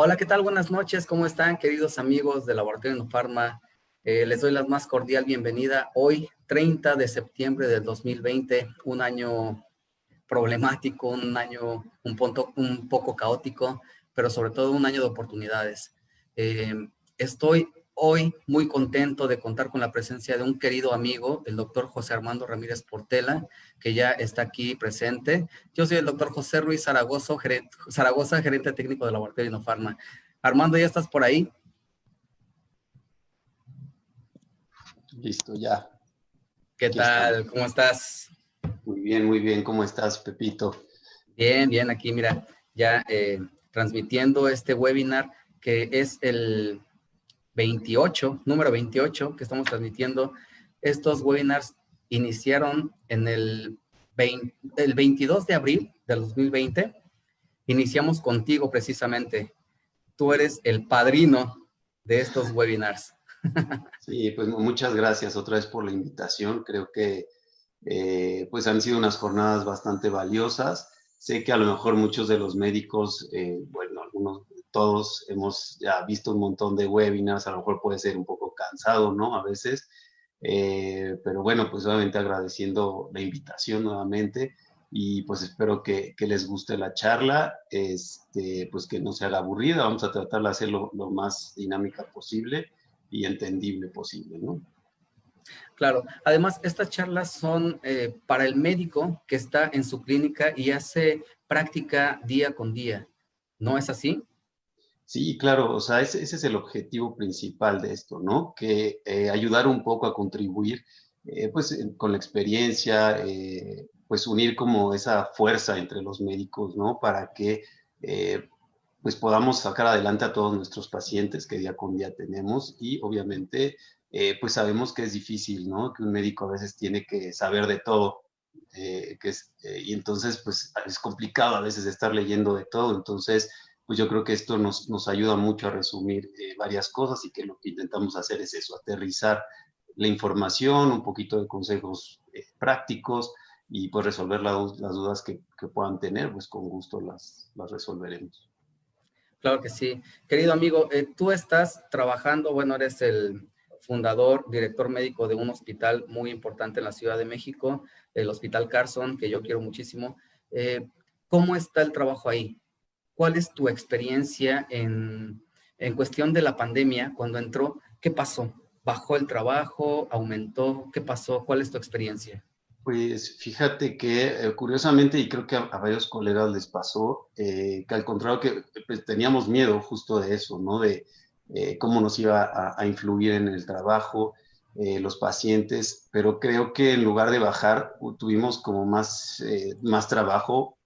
Hola, ¿qué tal? Buenas noches, ¿cómo están, queridos amigos de Laboratorio Innofarma? Les doy la más cordial bienvenida hoy, 30 de septiembre del 2020, un año problemático, un año un poco caótico, pero sobre todo un año de oportunidades. Estoy hoy muy contento de contar con la presencia de un querido amigo, el doctor José Armando Ramírez Portela, que ya está aquí presente. Yo soy el doctor José Ruiz Zaragoza, gerente técnico de Laboratorio Innofarma. Armando, ¿ya estás por ahí? Listo, ya. ¿Qué Aquí estamos. tal? ¿Cómo estás? Muy bien. ¿Cómo estás, Pepito? Bien, bien, aquí mira, ya transmitiendo este webinar que es el 28, número 28 que estamos transmitiendo. Estos webinars iniciaron en el 22 de abril del 2020. Iniciamos contigo precisamente. Tú eres el padrino de estos webinars. Sí, pues muchas gracias otra vez por la invitación. Creo que pues han sido unas jornadas bastante valiosas. Sé que a lo mejor muchos de los médicos, bueno, algunos, todos hemos ya visto un montón de webinars, a lo mejor puede ser un poco cansado, ¿no? A veces, pero bueno, pues obviamente agradeciendo la invitación nuevamente y pues espero que les guste la charla, pues que no se haga aburrida, vamos a tratar de hacerlo lo más dinámica posible y entendible posible, ¿no? Claro, además estas charlas son para el médico que está en su clínica y hace práctica día con día. ¿No es así? Sí, claro, o sea, ese es el objetivo principal de esto, ¿no? Que ayudar un poco a contribuir, pues con la experiencia, pues unir como esa fuerza entre los médicos, ¿no? Para que eh, pues podamos sacar adelante a todos nuestros pacientes que día con día tenemos y obviamente pues sabemos que es difícil, ¿no? Que un médico a veces tiene que saber de todo, y entonces pues es complicado a veces estar leyendo de todo, entonces pues yo creo que esto nos ayuda mucho a resumir varias cosas y que lo que intentamos hacer es eso, aterrizar la información, un poquito de consejos prácticos y pues resolver las dudas que puedan tener, pues con gusto las resolveremos. Claro que sí. Querido amigo, tú estás trabajando, bueno, eres el fundador, director médico de un hospital muy importante en la Ciudad de México, el Hospital Carson, que yo quiero muchísimo. ¿Cómo está el trabajo ahí? ¿Cuál es tu experiencia en cuestión de la pandemia cuando entró? ¿Qué pasó? ¿Bajó el trabajo? ¿Aumentó? ¿Qué pasó? ¿Cuál es tu experiencia? Pues fíjate que curiosamente, y creo que a varios colegas les pasó, que al contrario que pues, teníamos miedo justo de eso, ¿no? De cómo nos iba a influir en el trabajo, los pacientes, pero creo que en lugar de bajar, tuvimos como más trabajo.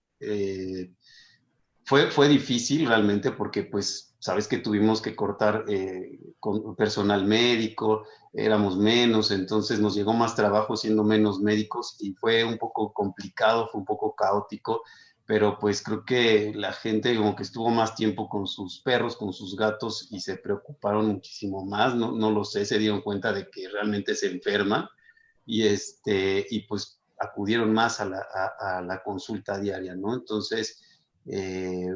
Fue difícil realmente porque pues sabes que tuvimos que cortar con personal médico, éramos menos, entonces nos llegó más trabajo siendo menos médicos y fue un poco complicado, fue un poco caótico, pero pues creo que la gente como que estuvo más tiempo con sus perros, con sus gatos y se preocuparon muchísimo más, no lo sé, se dieron cuenta de que realmente se enferman y pues acudieron más a la consulta diaria, ¿no? Entonces, eh,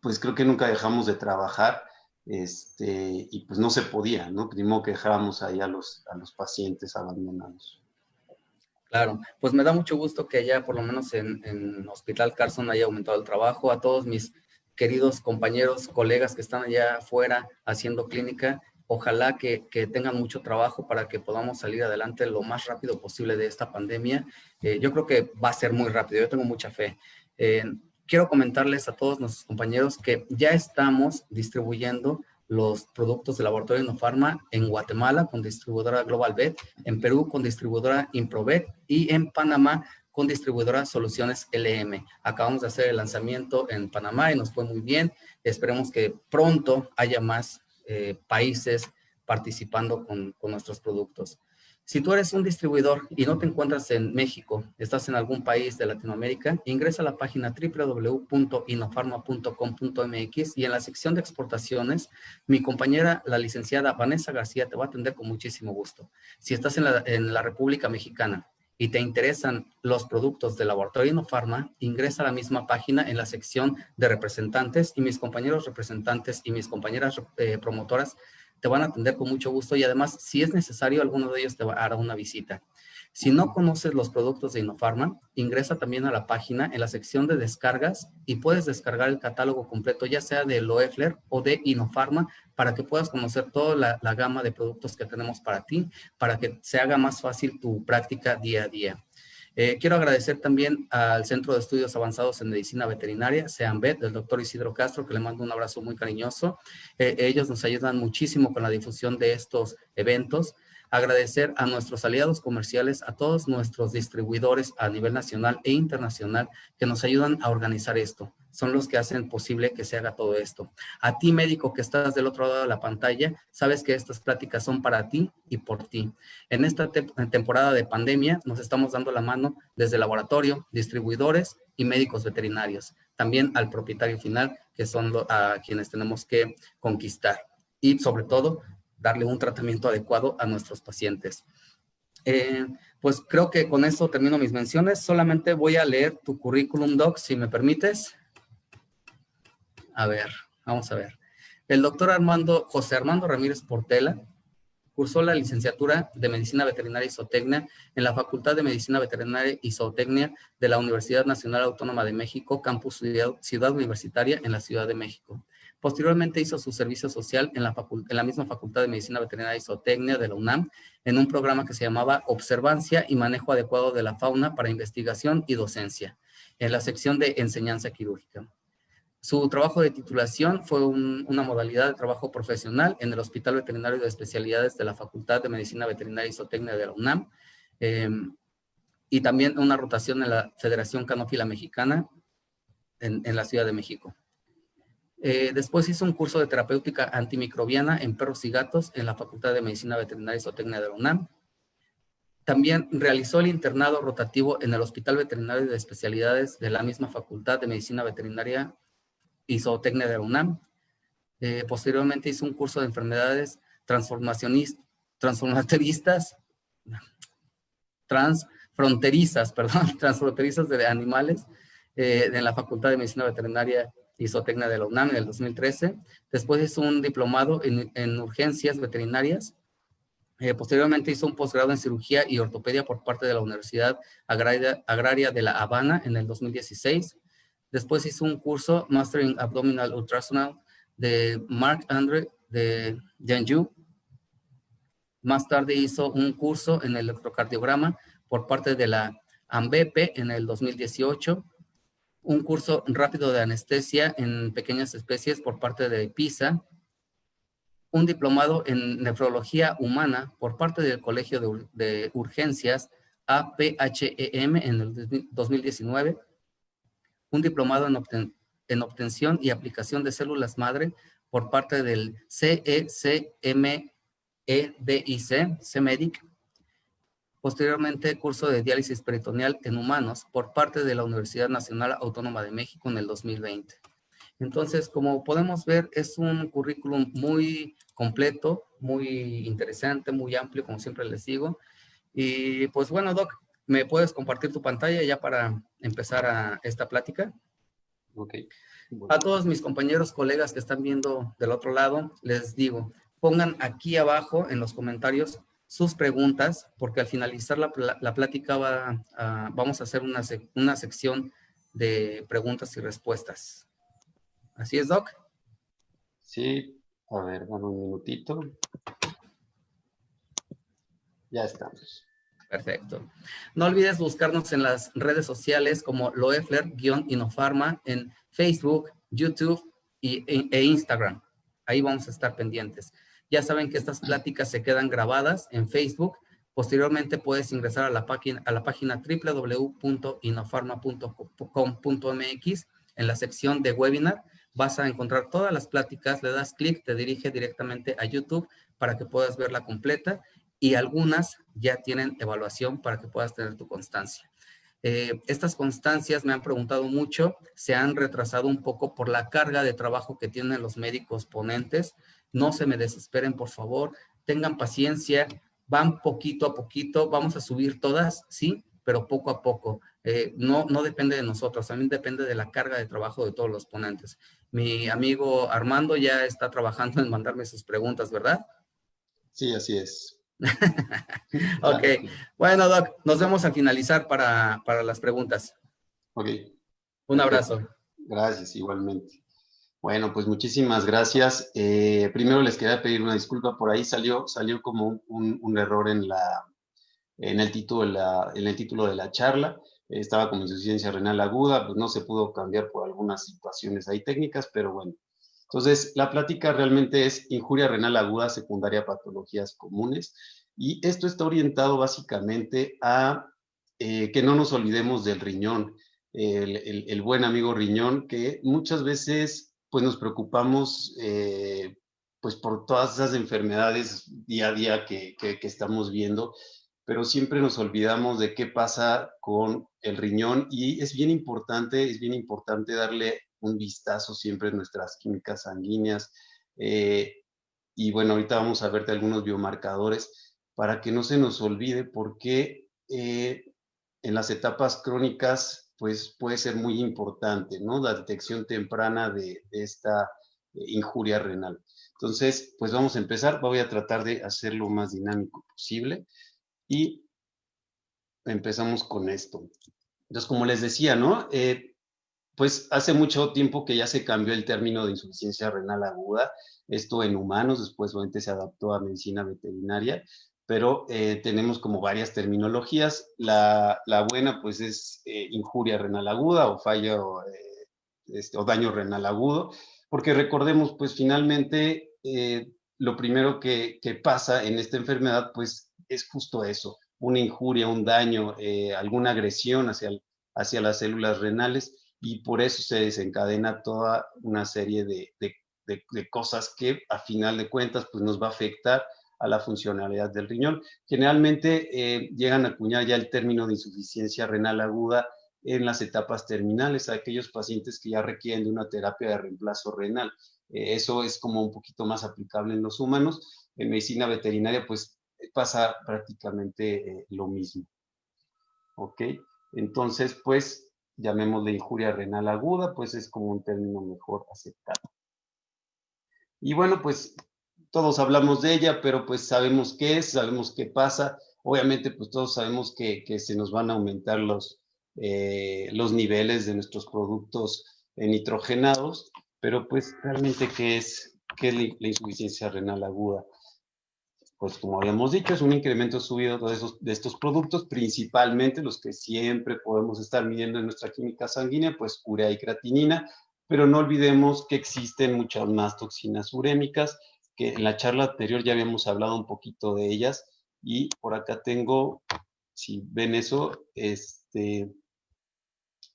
pues creo que nunca dejamos de trabajar, y pues no se podía, ¿no? Primero que dejábamos ahí a los pacientes abandonados. Claro, pues me da mucho gusto que ya por lo menos en Hospital Carson haya aumentado el trabajo. A todos mis queridos compañeros, colegas que están allá afuera haciendo clínica, ojalá que tengan mucho trabajo para que podamos salir adelante lo más rápido posible de esta pandemia. Yo creo que va a ser muy rápido, yo tengo mucha fe. Eh, Quiero comentarles a todos nuestros compañeros que ya estamos distribuyendo los productos de Laboratorio Innofarma en Guatemala con distribuidora Global Vet, en Perú con distribuidora Improvet y en Panamá con distribuidora Soluciones LM. Acabamos de hacer el lanzamiento en Panamá y nos fue muy bien. Esperemos que pronto haya más países participando con nuestros productos. Si tú eres un distribuidor y no te encuentras en México, estás en algún país de Latinoamérica, ingresa a la página www.inofarma.com.mx y en la sección de exportaciones, mi compañera, la licenciada Vanessa García, te va a atender con muchísimo gusto. Si estás en la República Mexicana y te interesan los productos del laboratorio Inofarma, ingresa a la misma página en la sección de representantes y mis compañeros representantes y mis compañeras promotoras te van a atender con mucho gusto y además, si es necesario, alguno de ellos te hará una visita. Si no conoces los productos de Inofarma, ingresa también a la página en la sección de descargas y puedes descargar el catálogo completo, ya sea de Loeffler o de Inofarma, para que puedas conocer toda la gama de productos que tenemos para ti, para que se haga más fácil tu práctica día a día. Quiero agradecer también al Centro de Estudios Avanzados en Medicina Veterinaria, CEAMVET, del doctor Isidro Castro, que le mando un abrazo muy cariñoso. Ellos nos ayudan muchísimo con la difusión de estos eventos. Agradecer a nuestros aliados comerciales, a todos nuestros distribuidores a nivel nacional e internacional que nos ayudan a organizar esto. Son los que hacen posible que se haga todo esto. A ti, médico, que estás del otro lado de la pantalla, sabes que estas pláticas son para ti y por ti. En esta temporada de pandemia nos estamos dando la mano desde el laboratorio, distribuidores y médicos veterinarios. También al propietario final, que son a quienes tenemos que conquistar. Y sobre todo, darle un tratamiento adecuado a nuestros pacientes. Pues creo que con esto termino mis menciones. Solamente voy a leer tu currículum, Doc, si me permites. A ver, vamos a ver. El doctor José Armando Ramírez Portela cursó la licenciatura de Medicina Veterinaria y Zootecnia en la Facultad de Medicina Veterinaria y Zootecnia de la Universidad Nacional Autónoma de México, Campus Ciudad Universitaria en la Ciudad de México. Posteriormente hizo su servicio social en la misma Facultad de Medicina Veterinaria y Zootecnia de la UNAM, en un programa que se llamaba Observancia y Manejo Adecuado de la Fauna para Investigación y Docencia, en la sección de Enseñanza Quirúrgica. Su trabajo de titulación fue una modalidad de trabajo profesional en el Hospital Veterinario de Especialidades de la Facultad de Medicina Veterinaria y Zootecnia de la UNAM, y también una rotación en la Federación Canófila Mexicana en la Ciudad de México. Después hizo un curso de terapéutica antimicrobiana en perros y gatos en la Facultad de Medicina Veterinaria y Zootecnia de la UNAM. También realizó el internado rotativo en el Hospital Veterinario de Especialidades de la misma Facultad de Medicina Veterinaria y Zootecnia de la UNAM. Posteriormente hizo un curso de enfermedades transfronterizas de animales en la Facultad de Medicina Veterinaria y Zootecnia de la UNAM en el 2013. Después hizo un diplomado en urgencias veterinarias. Posteriormente hizo un posgrado en cirugía y ortopedia por parte de la Universidad Agraria de La Habana en el 2016. Después hizo un curso Master in Abdominal Ultrasound de Marc André de Jeonju. Más tarde hizo un curso en electrocardiograma por parte de la ANBEPE en el 2018. Un curso rápido de anestesia en pequeñas especies por parte de PISA. Un diplomado en nefrología humana por parte del Colegio de Urgencias APHEM en el 2019. Un diplomado en obtención y aplicación de células madre por parte del CECMEDIC, CEMEDIC. Posteriormente, curso de diálisis peritoneal en humanos por parte de la Universidad Nacional Autónoma de México en el 2020. Entonces, como podemos ver, es un currículum muy completo, muy interesante, muy amplio, como siempre les digo. Y pues bueno, Doc, ¿me puedes compartir tu pantalla ya para empezar esta plática? Ok. Bueno. A todos mis compañeros, colegas que están viendo del otro lado, les digo, pongan aquí abajo en los comentarios sus preguntas, porque al finalizar la plática vamos a hacer una sección de preguntas y respuestas. ¿Así es, Doc? Sí, a ver, dame un minutito. Ya estamos. Perfecto. No olvides buscarnos en las redes sociales como Loeffler-Inofarma en Facebook, YouTube e Instagram. Ahí vamos a estar pendientes. Ya saben que estas pláticas se quedan grabadas en Facebook. Posteriormente puedes ingresar a la página www.inofarma.com.mx en la sección de webinar. Vas a encontrar todas las pláticas, le das clic, te dirige directamente a YouTube para que puedas verla completa. Y algunas ya tienen evaluación para que puedas tener tu constancia. Estas constancias me han preguntado mucho, se han retrasado un poco por la carga de trabajo que tienen los médicos ponentes. No se me desesperen, por favor, tengan paciencia. van poquito a poquito, vamos a subir todas, sí, pero poco a poco. No depende de nosotros, también depende de la carga de trabajo de todos los ponentes. Mi amigo Armando ya está trabajando en mandarme sus preguntas, ¿verdad? Sí, así es. Ok, Claro, claro. bueno, Doc, nos vemos al finalizar para las preguntas. Ok, Un perfecto. abrazo. Gracias, igualmente. Bueno, pues muchísimas gracias. Primero les quería pedir una disculpa, por ahí salió como un error en el título de la charla. Estaba como insuficiencia renal aguda, pues no se pudo cambiar por algunas situaciones ahí técnicas, pero bueno. Entonces, la plática realmente es injuria renal aguda secundaria a patologías comunes, y esto está orientado básicamente a que no nos olvidemos del riñón, el buen amigo riñón, que muchas veces pues nos preocupamos pues por todas esas enfermedades día a día que estamos viendo, pero siempre nos olvidamos de qué pasa con el riñón, y es bien importante darle un vistazo siempre en nuestras químicas sanguíneas. eh, y bueno, ahorita vamos a ver de algunos biomarcadores para que no se nos olvide, porque en las etapas crónicas pues puede ser muy importante, ¿no? La detección temprana de esta injuria renal. Entonces, pues vamos a empezar. Voy a tratar de hacerlo lo más dinámico posible y empezamos con esto. Entonces, como les decía, ¿no? Pues hace mucho tiempo que ya se cambió el término de insuficiencia renal aguda, esto en humanos, después obviamente se adaptó a medicina veterinaria, pero tenemos como varias terminologías. La buena pues es injuria renal aguda o fallo o daño renal agudo, porque recordemos pues finalmente lo primero que pasa en esta enfermedad pues es justo eso, una injuria, un daño, alguna agresión hacia las células renales, y por eso se desencadena toda una serie de cosas que a final de cuentas pues nos va a afectar a la funcionalidad del riñón. Generalmente llegan a acuñar ya el término de insuficiencia renal aguda en las etapas terminales, a aquellos pacientes que ya requieren de una terapia de reemplazo renal. Eso es como un poquito más aplicable en los humanos. En medicina veterinaria pues pasa prácticamente lo mismo. ¿Ok? Entonces, pues, llamémosle injuria renal aguda, pues es como un término mejor aceptado. Y bueno, pues todos hablamos de ella, pero pues sabemos qué es, sabemos qué pasa. Obviamente, pues todos sabemos que se nos van a aumentar los niveles de nuestros productos nitrogenados, pero pues realmente qué es la insuficiencia renal aguda? Pues como habíamos dicho, es un incremento subido de estos productos, principalmente los que siempre podemos estar midiendo en nuestra química sanguínea, pues urea y creatinina, pero no olvidemos que existen muchas más toxinas urémicas, que en la charla anterior ya habíamos hablado un poquito de ellas, y por acá tengo, si ven eso, esta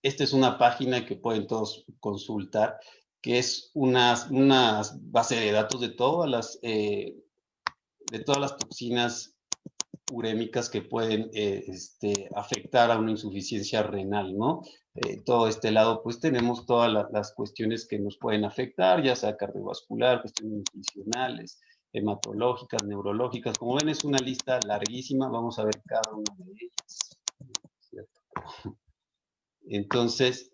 es una página que pueden todos consultar, que es una base de datos de todas las toxinas urémicas que pueden afectar a una insuficiencia renal, ¿no? Todo este lado, pues tenemos todas las cuestiones que nos pueden afectar, ya sea cardiovascular, cuestiones nutricionales, hematológicas, neurológicas. Como ven, es una lista larguísima, vamos a ver cada una de ellas. ¿Cierto? Entonces,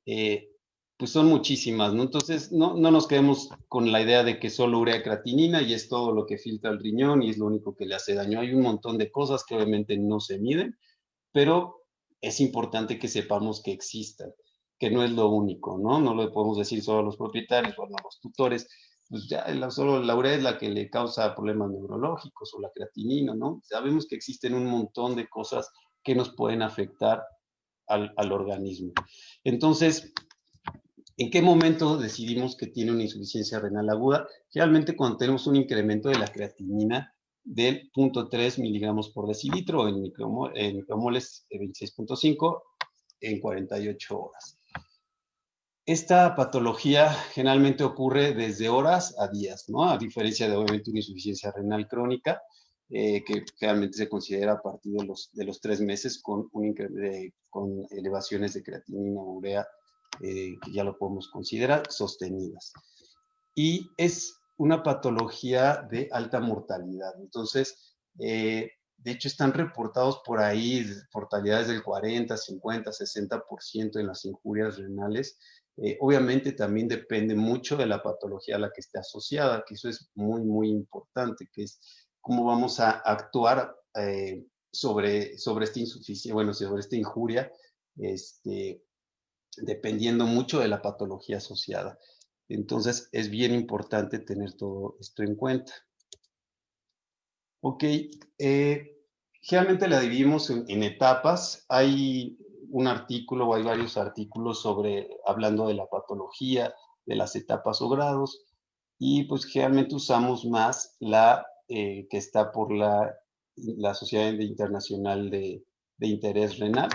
eh, pues son muchísimas, ¿no? Entonces, no nos quedemos con la idea de que solo urea creatinina y es todo lo que filtra el riñón y es lo único que le hace daño. Hay un montón de cosas que obviamente no se miden, pero es importante que sepamos que existan, que no es lo único, ¿no? No lo podemos decir solo a los propietarios o a los tutores, pues ya solo la urea es la que le causa problemas neurológicos, o la creatinina, ¿no? Sabemos que existen un montón de cosas que nos pueden afectar al organismo. Entonces, ¿en qué momento decidimos que tiene una insuficiencia renal aguda? Realmente cuando tenemos un incremento de la creatinina del 0.3 miligramos por decilitro en micromoles 26.5 en 48 horas. Esta patología generalmente ocurre desde horas a días, ¿no? A diferencia de obviamente una insuficiencia renal crónica, que realmente se considera a partir de los 3 meses con elevaciones de creatinina, urea, que ya lo podemos considerar sostenidas. Y es una patología de alta mortalidad. Entonces, De hecho, están reportados por ahí mortalidades del 40, 50, 60% en las injurias renales. Obviamente también depende mucho de la patología a la que esté asociada, que eso es muy, muy importante, que es cómo vamos a actuar sobre esta insuficiencia, bueno, sobre esta injuria, este, dependiendo mucho de la patología asociada. Entonces, es bien importante tener todo esto en cuenta. Ok, generalmente la dividimos en etapas. Hay un artículo o hay varios artículos hablando de la patología, de las etapas o grados, y pues generalmente usamos más la que está por la Sociedad Internacional de Interés Renal,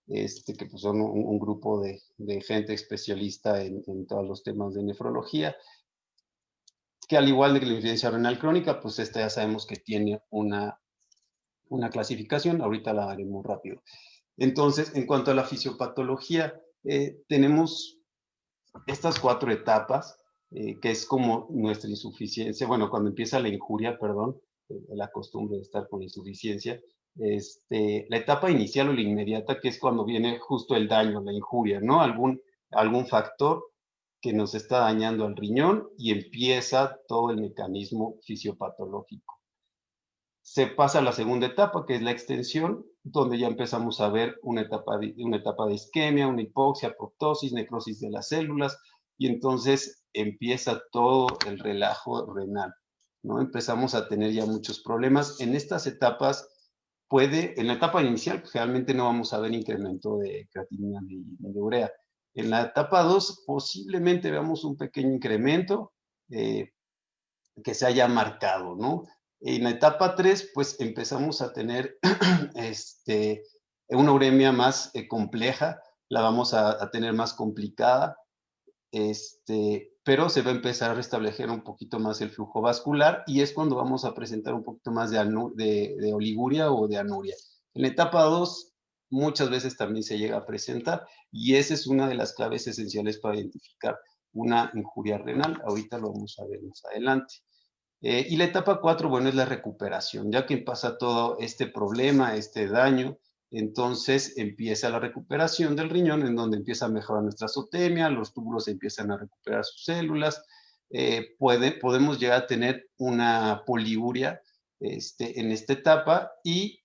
que pues son un grupo de gente especialista en todos los temas de nefrología, que al igual de que la insuficiencia renal crónica, pues esta ya sabemos que tiene una clasificación, ahorita la haremos rápido. Entonces, en cuanto a la fisiopatología, tenemos estas 4 etapas, que es como nuestra insuficiencia, bueno, cuando empieza la injuria, perdón, la costumbre de estar con insuficiencia, la etapa inicial o la inmediata, que es cuando viene justo el daño, la injuria, ¿no? Algún factor que nos está dañando al riñón y empieza todo el mecanismo fisiopatológico. Se pasa a la segunda etapa, que es la extensión, donde ya empezamos a ver una etapa de isquemia, una hipoxia, apoptosis, necrosis de las células, y entonces empieza todo el relajo renal, ¿no? Empezamos a tener ya muchos problemas. En estas etapas en la etapa inicial, pues, realmente no vamos a ver incremento de creatinina ni de urea. En la etapa 2, posiblemente veamos un pequeño incremento, que se haya marcado, ¿no? En la etapa 3, pues empezamos a tener una uremia más compleja, la vamos a tener más complicada, pero se va a empezar a restablecer un poquito más el flujo vascular y es cuando vamos a presentar un poquito más de oliguria o de anuria. En la etapa 2, muchas veces también se llega a presentar y esa es una de las claves esenciales para identificar una injuria renal. Ahorita lo vamos a ver más adelante. Y la etapa 4, bueno, es la recuperación. Ya que pasa todo este problema, este daño, entonces empieza la recuperación del riñón, en donde empieza a mejorar nuestra azotemia, los túbulos empiezan a recuperar sus células, podemos llegar a tener una poliuria en esta etapa y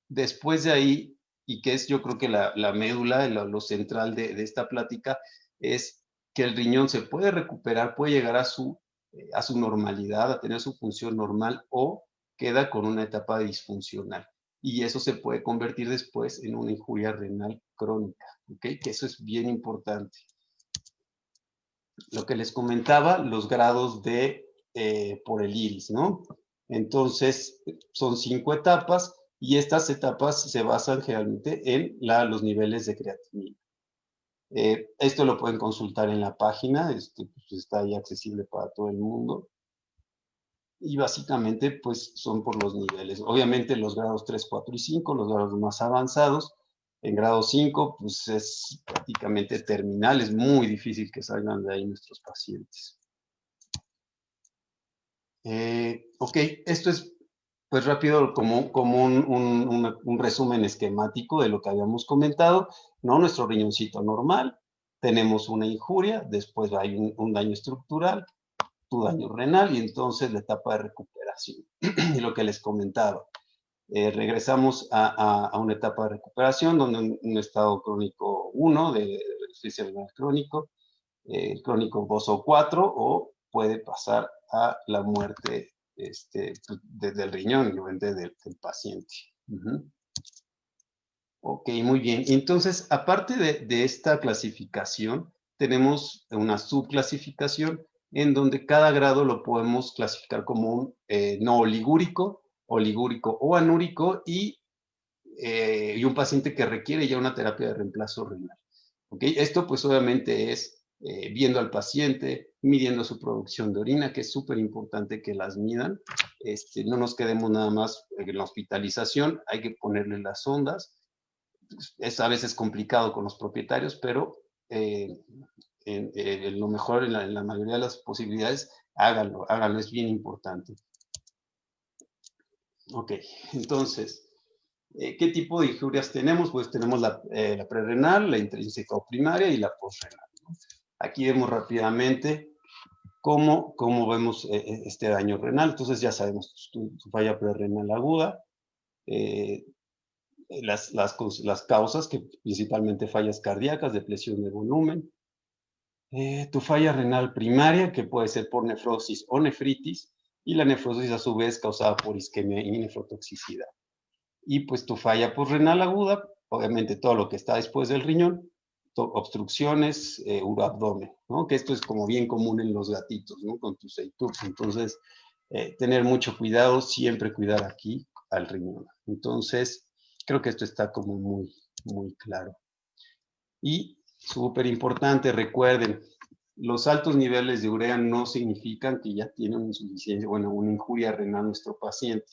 después de ahí, y que es yo creo que la médula, lo central de esta plática, es que el riñón se puede recuperar, puede llegar a su normalidad, a tener su función normal o queda con una etapa disfuncional. Y eso se puede convertir después en una injuria renal crónica, ¿ok? Que eso es bien importante. Lo que les comentaba, los grados por el iris, ¿no? Entonces, son 5 etapas y estas etapas se basan generalmente en los niveles de creatinina. Esto lo pueden consultar en la página, pues está ahí accesible para todo el mundo. Y básicamente, pues son por los niveles. Obviamente los grados 3, 4 y 5, los grados más avanzados. En grado 5, pues es prácticamente terminal, es muy difícil que salgan de ahí nuestros pacientes. Ok, esto es pues rápido como un resumen esquemático de lo que habíamos comentado, ¿no? Nuestro riñoncito normal, tenemos una injuria, después hay un daño estructural, tu daño renal y entonces la etapa de recuperación. Y lo que les comentaba, regresamos a una etapa de recuperación donde un estado crónico 1 de insuficiencia renal crónico, crónico 2 o 4 o puede pasar a la muerte del riñón y obviamente del paciente. Ok, muy bien. Entonces, aparte de esta clasificación, tenemos una subclasificación en donde cada grado lo podemos clasificar como un no oligúrico, oligúrico o anúrico y un paciente que requiere ya una terapia de reemplazo renal. ¿Okay? Esto pues obviamente es viendo al paciente, midiendo su producción de orina, que es súper importante que las midan. No nos quedemos nada más en la hospitalización, hay que ponerle las sondas. Es a veces complicado con los propietarios, pero en lo mejor, en la mayoría de las posibilidades, háganlo, es bien importante. Ok, entonces, ¿qué tipo de injurias tenemos? Pues tenemos la prerrenal, la intrínseca o primaria y la postrenal, ¿no? Aquí vemos rápidamente cómo vemos este daño renal. Entonces ya sabemos tu falla prerrenal aguda, eh, las causas, que principalmente fallas cardíacas, depresión de volumen, tu falla renal primaria, que puede ser por nefrosis o nefritis, y la nefrosis a su vez causada por isquemia y nefrotoxicidad. Y pues tu falla postrenal aguda, obviamente todo lo que está después del riñón, obstrucciones, uroabdomen, ¿no? Que esto es como bien común en los gatitos, ¿no? Con tus EITUBs. Entonces, tener mucho cuidado, siempre cuidar aquí al riñón. Entonces, creo que esto está como muy claro. Y súper importante, recuerden, los altos niveles de urea no significan que ya tiene una insuficiencia, bueno, una injuria renal nuestro paciente.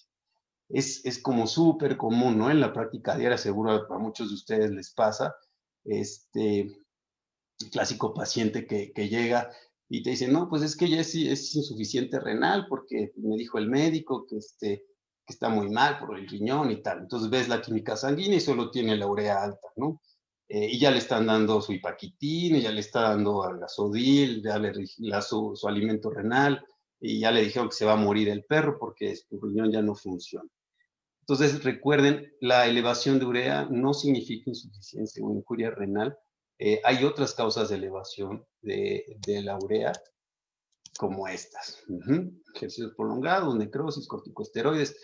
Es como súper común, ¿no? En la práctica diaria, seguro a muchos de ustedes les pasa, el clásico paciente que llega y te dice, no, pues es que ya es insuficiente renal porque me dijo el médico que está muy mal por el riñón y tal. Entonces ves la química sanguínea y solo tiene la urea alta, ¿no? Y ya le están dando su hipaquitina, ya le está dando al gasodil, ya le da su alimento renal y ya le dijeron que se va a morir el perro porque su riñón ya no funciona. Entonces, recuerden, la elevación de urea no significa insuficiencia o injuria renal. Hay otras causas de elevación de la urea, como estas. Ejercicios prolongados, necrosis, corticosteroides.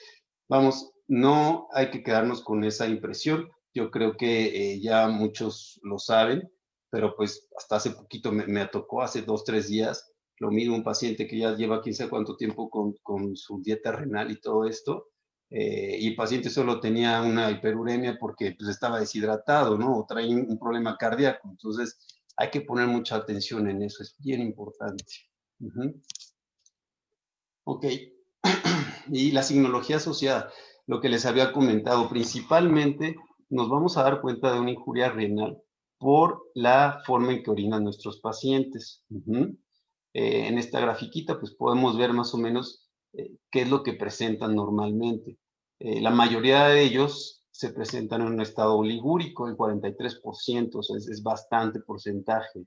Vamos, no hay que quedarnos con esa impresión. Yo creo que ya muchos lo saben, pero pues hasta hace poquito me tocó, hace 2, 3 días, lo mismo un paciente que ya lleva quién sabe cuánto tiempo con su dieta renal y todo esto, y el paciente solo tenía una hiperuremia porque pues, estaba deshidratado, ¿no? O trae un problema cardíaco. Entonces, hay que poner mucha atención en eso, es bien importante. Ok, y la signología asociada, lo que les había comentado, principalmente nos vamos a dar cuenta de una injuria renal por la forma en que orinan nuestros pacientes. En esta grafiquita pues podemos ver más o menos qué es lo que presentan normalmente. La mayoría de ellos se presentan en un estado oligúrico, el 43%, o sea, es bastante porcentaje.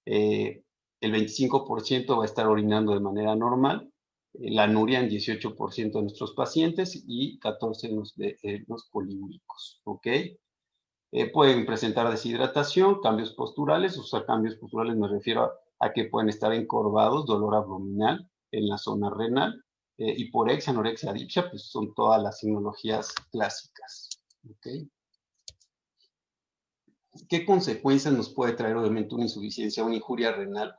Eh, el 25% va a estar orinando de manera normal, la anuria en 18% de nuestros pacientes y 14% en los poliúricos, ¿ok? Pueden presentar deshidratación, cambios posturales, o sea, cambios posturales me refiero a que pueden estar encorvados, dolor abdominal en la zona renal, hiporexia, anorexia, adipsia, pues son todas las signologías clásicas, ¿ok? ¿Qué consecuencias nos puede traer obviamente una insuficiencia, una injuria renal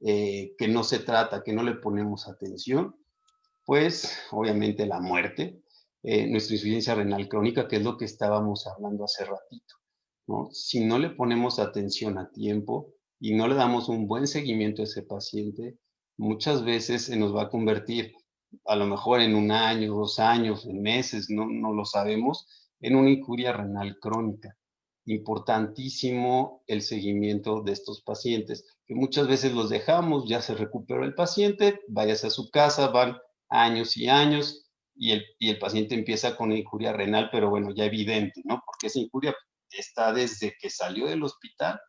que no se trata, que no le ponemos atención? Pues obviamente la muerte, nuestra insuficiencia renal crónica, que es lo que estábamos hablando hace ratito, ¿no? Si no le ponemos atención a tiempo y no le damos un buen seguimiento a ese paciente, muchas veces se nos va a convertir, a lo mejor en 1 año, 2 años, en meses, no lo sabemos, en una injuria renal crónica. Importantísimo el seguimiento de estos pacientes, que muchas veces los dejamos, ya se recuperó el paciente, váyase a su casa, van años y años, y el paciente empieza con una injuria renal, pero bueno, ya evidente, ¿no? Porque esa injuria está desde que salió del hospital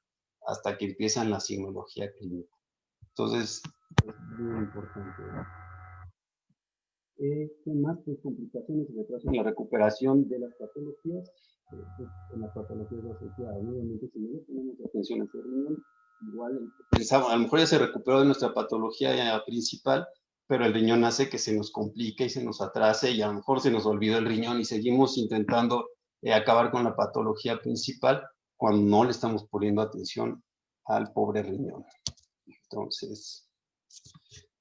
hasta que empiezan la signología clínica. Entonces, es muy importante, ¿no? ¿Qué más? Pues complicaciones y retraso en la recuperación de las patologías, pues, en las patologías asociadas. Obviamente, si no le ponemos atención a ese riñón, igual pensamos, a lo mejor ya se recuperó de nuestra patología principal, pero el riñón hace que se nos complique y se nos atrase y a lo mejor se nos olvidó el riñón y seguimos intentando acabar con la patología principal cuando no le estamos poniendo atención al pobre riñón. Entonces,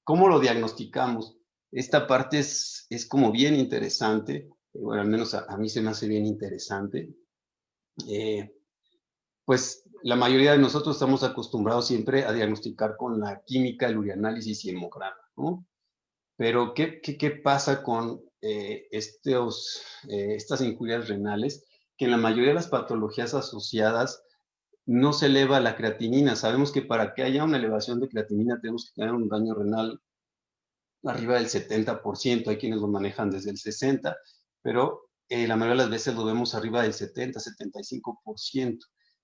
¿cómo lo diagnosticamos? Esta parte es como bien interesante, bueno, al menos a mí se me hace bien interesante. Pues la mayoría de nosotros estamos acostumbrados siempre a diagnosticar con la química, el urianálisis y hemograma, ¿no? Pero ¿qué pasa con estas injurias renales? Que en la mayoría de las patologías asociadas no se eleva la creatinina. Sabemos que para que haya una elevación de creatinina tenemos que tener un daño renal arriba del 70%, hay quienes lo manejan desde el 60%, pero la mayoría de las veces lo vemos arriba del 70-75%.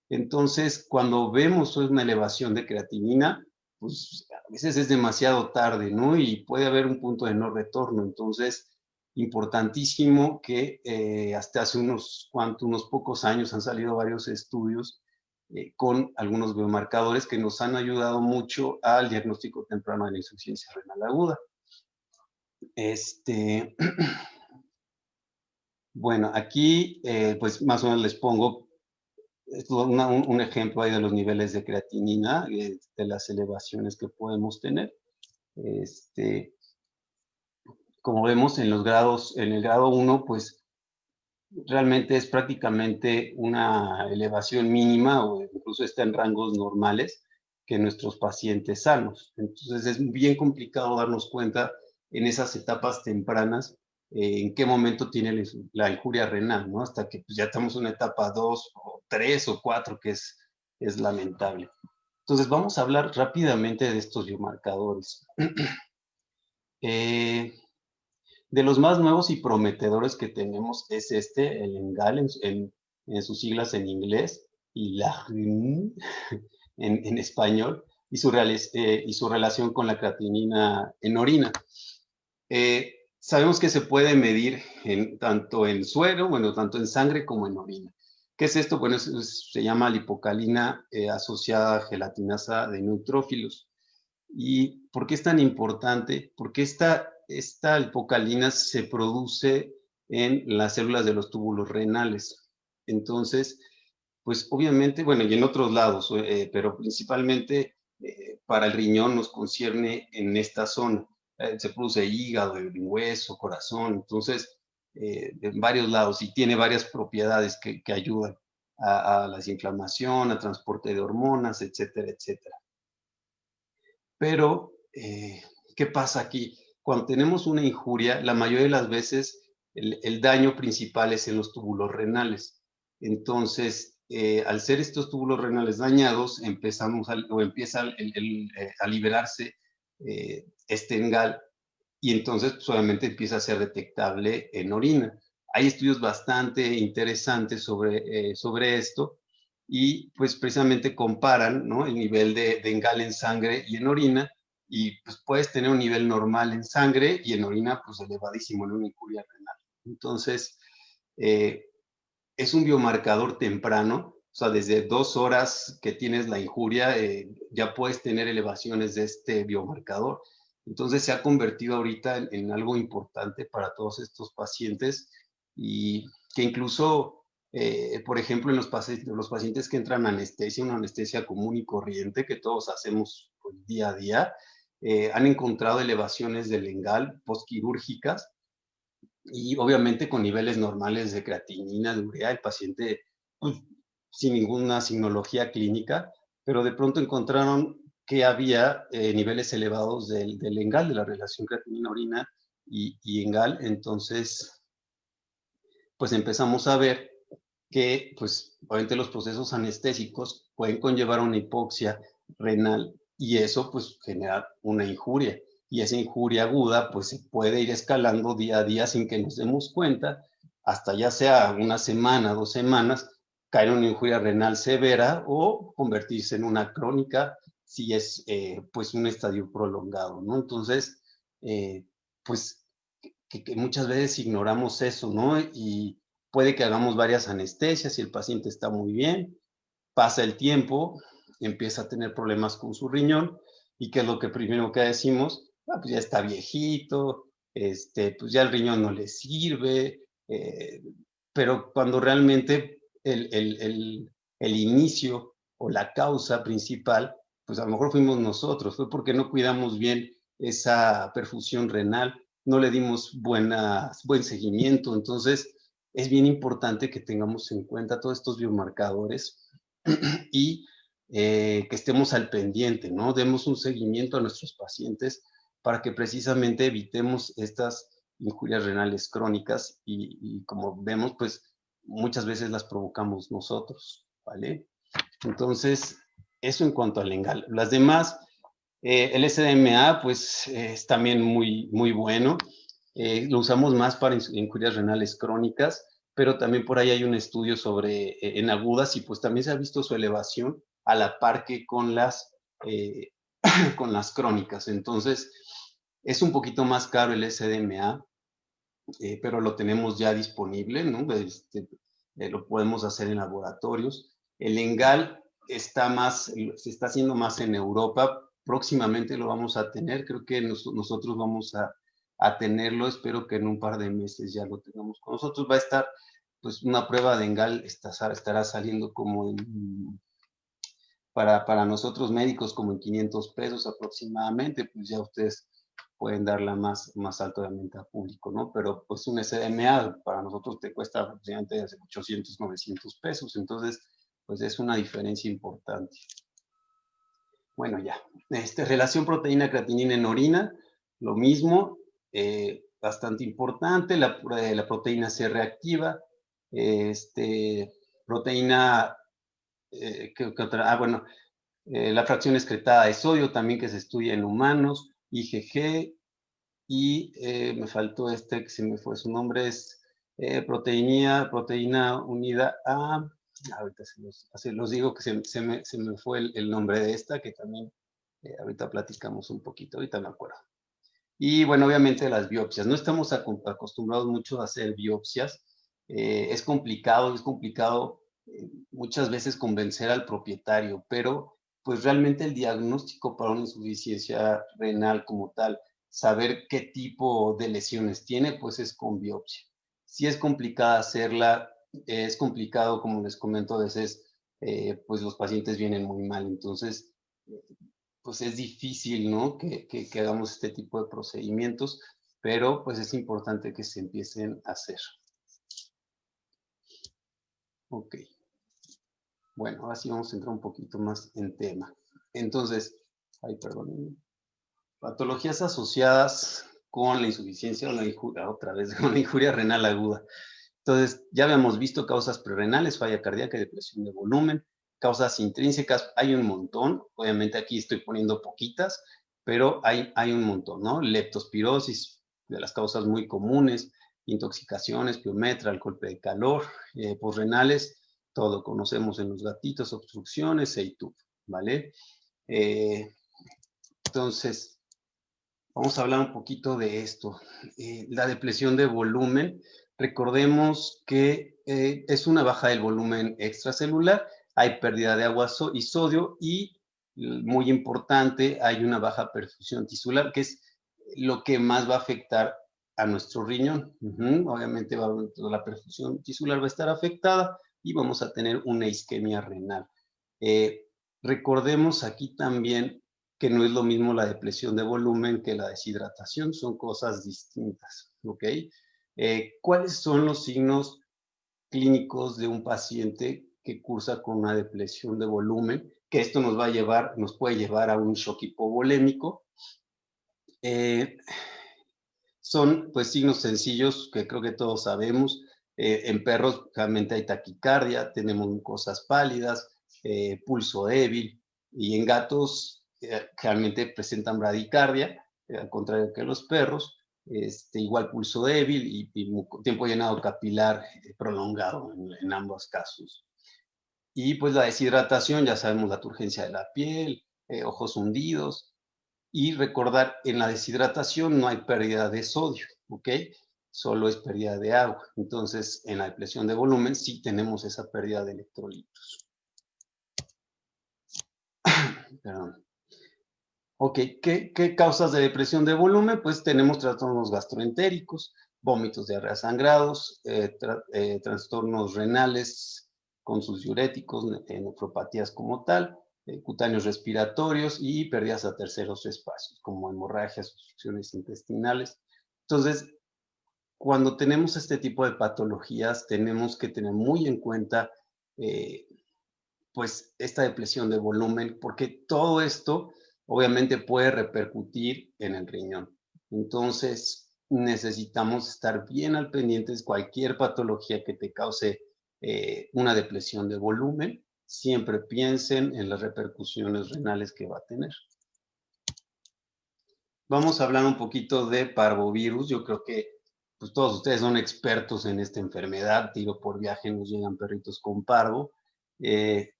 Entonces, cuando vemos una elevación de creatinina, pues a veces es demasiado tarde, ¿no? Y puede haber un punto de no retorno. Entonces, importantísimo que hasta hace unos pocos años han salido varios estudios con algunos biomarcadores que nos han ayudado mucho al diagnóstico temprano de la insuficiencia renal aguda. Bueno, aquí pues más o menos les pongo un ejemplo ahí de los niveles de creatinina, de las elevaciones que podemos tener. Como vemos en el grado 1, pues realmente es prácticamente una elevación mínima o incluso está en rangos normales que nuestros pacientes sanos. Entonces es bien complicado darnos cuenta en esas etapas tempranas en qué momento tiene la injuria renal, ¿no? Hasta que pues, ya estamos en una etapa 2 o 3 o 4, que es lamentable. Entonces vamos a hablar rápidamente de estos biomarcadores. De los más nuevos y prometedores que tenemos es el ENGAL, en sus siglas en inglés, y la en español, y su relación con la creatinina en orina. Sabemos que se puede medir tanto en suero, bueno, tanto en sangre como en orina. ¿Qué es esto? Bueno, se llama lipocalina asociada a gelatinasa de neutrófilos. ¿Y por qué es tan importante? Porque esta lipocalina se produce en las células de los túbulos renales. Entonces, pues obviamente, bueno, y en otros lados, pero principalmente para el riñón nos concierne en esta zona. Se produce hígado, hueso, corazón, entonces, en varios lados, y tiene varias propiedades que ayudan a la desinflamación, a transporte de hormonas, etcétera, etcétera. Pero, ¿qué pasa aquí? Cuando tenemos una injuria, la mayoría de las veces el daño principal es en los túbulos renales. Entonces, al ser estos túbulos renales dañados, empieza a liberarse este ENGAL y entonces pues, obviamente empieza a ser detectable en orina. Hay estudios bastante interesantes sobre esto y pues precisamente comparan, ¿no?, el nivel de ENGAL en sangre y en orina, y pues puedes tener un nivel normal en sangre y en orina pues elevadísimo en una injuria renal. Entonces, es un biomarcador temprano, o sea, desde 2 horas que tienes la injuria, ya puedes tener elevaciones de este biomarcador. Entonces se ha convertido ahorita en algo importante para todos estos pacientes y que incluso, por ejemplo, en los pacientes que entran a anestesia, una anestesia común y corriente que todos hacemos pues, día a día, han encontrado elevaciones del ENGAL postquirúrgicas y obviamente con niveles normales de creatinina, de urea, el paciente pues, sin ninguna signología clínica, pero de pronto encontraron que había niveles elevados del ENGAL, de la relación creatinina-orina y ENGAL, entonces pues empezamos a ver que pues obviamente los procesos anestésicos pueden conllevar a una hipoxia renal y eso pues genera una injuria y esa injuria aguda pues se puede ir escalando día a día sin que nos demos cuenta hasta ya sea una semana, 2 semanas, caer en una injuria renal severa o convertirse en una crónica si es pues un estadio prolongado, ¿no? Entonces, pues que muchas veces ignoramos eso, ¿no? Y puede que hagamos varias anestesias y el paciente está muy bien, pasa el tiempo, empieza a tener problemas con su riñón y ¿qué es lo que primero que decimos? Ah, pues ya está viejito, pues ya el riñón no le sirve, pero cuando realmente el inicio o la causa principal, pues a lo mejor fuimos nosotros, fue porque no cuidamos bien esa perfusión renal, no le dimos buen seguimiento, entonces es bien importante que tengamos en cuenta todos estos biomarcadores y que estemos al pendiente, ¿no? Demos un seguimiento a nuestros pacientes para que precisamente evitemos estas injurias renales crónicas y como vemos, pues muchas veces las provocamos nosotros, ¿vale? Entonces, eso en cuanto al ENGAL. Las demás, el SDMA, pues es también muy, muy bueno. Lo usamos más para injurias renales crónicas, pero también por ahí hay un estudio sobre en agudas y pues también se ha visto su elevación a la par que eh, con las crónicas. Entonces, es un poquito más caro el SDMA, pero lo tenemos ya disponible, ¿no? Lo podemos hacer en laboratorios. El ENGAL se está haciendo más en Europa. Próximamente lo vamos a tener. Creo que nosotros vamos a tenerlo. Espero que en un par de meses ya lo tengamos con nosotros. Va a estar, pues, una prueba de ENGAL estará saliendo como para nosotros médicos como en 500 pesos aproximadamente. Pues ya ustedes pueden darla más alto de venta público, ¿no? Pero pues un SDMA para nosotros te cuesta aproximadamente 800, 900 pesos, entonces pues es una diferencia importante. Bueno, ya. Relación proteína-creatinina en orina, lo mismo, bastante importante, la proteína C reactiva, proteína, ¿qué otra? Bueno, la fracción excretada de sodio también que se estudia en humanos, IgG, y me faltó que se me fue su nombre, es proteína unida a, ahorita se los digo que se me fue el nombre de esta, que también ahorita platicamos un poquito, ahorita me acuerdo. Y bueno, obviamente las biopsias, no estamos acostumbrados mucho a hacer biopsias, es complicado muchas veces convencer al propietario, pero pues realmente el diagnóstico para una insuficiencia renal como tal, saber qué tipo de lesiones tiene, pues es con biopsia. Si es complicada hacerla, es complicado, como les comento, a veces pues los pacientes vienen muy mal, entonces pues es difícil, ¿no? Que hagamos este tipo de procedimientos, pero pues es importante que se empiecen a hacer. Ok. Bueno, ahora sí vamos a entrar un poquito más en tema. Entonces, ay, perdón. Patologías asociadas con la insuficiencia o la injuria, otra vez, con la injuria renal aguda. Entonces, ya habíamos visto causas prerrenales, falla cardíaca y depresión de volumen, causas intrínsecas, hay un montón, obviamente aquí estoy poniendo poquitas, pero hay un montón, ¿no? Leptospirosis, de las causas muy comunes, intoxicaciones, piometra, el golpe de calor, posrenales, todo conocemos en los gatitos, obstrucciones, EITUB, ¿vale? Entonces, vamos a hablar un poquito de esto. La depresión de volumen, recordemos que es una baja del volumen extracelular, hay pérdida de agua y sodio y, muy importante, hay una baja perfusión tisular, que es lo que más va a afectar a nuestro riñón. Obviamente la perfusión tisular va a estar afectada y vamos a tener una isquemia renal. Recordemos aquí también que no es lo mismo la depresión de volumen que la deshidratación, son cosas distintas, ¿ok? ¿Cuáles son los signos clínicos de un paciente que cursa con una depresión de volumen? Que esto nos puede llevar a un shock hipovolémico. Son pues signos sencillos que creo que todos sabemos. En perros realmente hay taquicardia, tenemos mucosas pálidas, pulso débil, y en gatos realmente presentan bradicardia, al contrario que los perros, igual pulso débil y tiempo llenado capilar prolongado en ambos casos. Y pues la deshidratación, ya sabemos la turgencia de la piel, ojos hundidos, y recordar, en la deshidratación no hay pérdida de sodio, ¿ok? Solo es pérdida de agua. Entonces, en la depresión de volumen sí tenemos esa pérdida de electrolitos. Perdón. Ok, ¿qué causas de depresión de volumen? Pues tenemos trastornos gastroentéricos, vómitos, diarrea, sangrados, trastornos renales con sus diuréticos, nefropatías como tal, cutáneos respiratorios y pérdidas a terceros espacios, como hemorragias, obstrucciones intestinales. Entonces, cuando tenemos este tipo de patologías, tenemos que tener muy en cuenta pues esta depresión de volumen, porque todo esto obviamente puede repercutir en el riñón. Entonces, necesitamos estar bien al pendiente de cualquier patología que te cause una depresión de volumen. Siempre piensen en las repercusiones renales que va a tener. vamos a hablar un poquito de parvovirus. Yo creo que pues, todos ustedes son expertos en esta enfermedad. Tiro por viaje nos llegan perritos con parvo. Eh,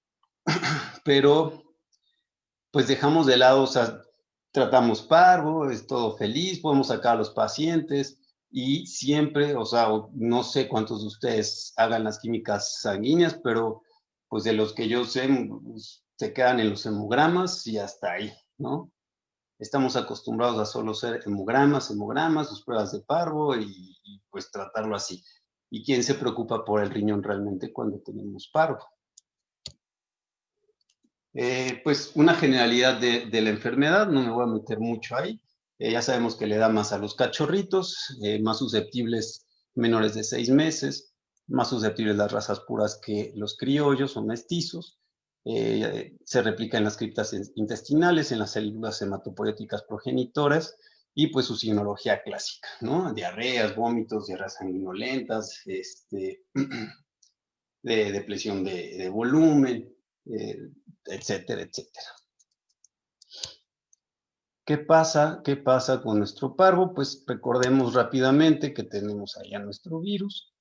pero pues dejamos de lado, o sea, tratamos parvo, es todo feliz, podemos sacar a los pacientes y siempre, o sea, no sé cuántos de ustedes hagan las químicas sanguíneas, pero pues de los que yo sé, pues, se quedan en los hemogramas y hasta ahí, ¿no? Estamos acostumbrados a solo hacer hemogramas, sus pruebas de parvo y pues tratarlo así. ¿Y quién se preocupa por el riñón realmente cuando tenemos parvo? Pues una generalidad de la enfermedad, no me voy a meter mucho ahí. Ya sabemos que le da más a los cachorritos, más susceptibles menores de 6 meses, más susceptibles las razas puras que los criollos o mestizos. Se replica en las criptas intestinales, en las células hematopoéticas progenitoras y pues su signología clásica, ¿no? Diarreas, vómitos, diarreas sanguinolentas, de depresión de volumen, eh, etcétera, etcétera. ¿Qué pasa? ¿Qué pasa con nuestro parvo? Pues recordemos rápidamente que tenemos allá nuestro virus,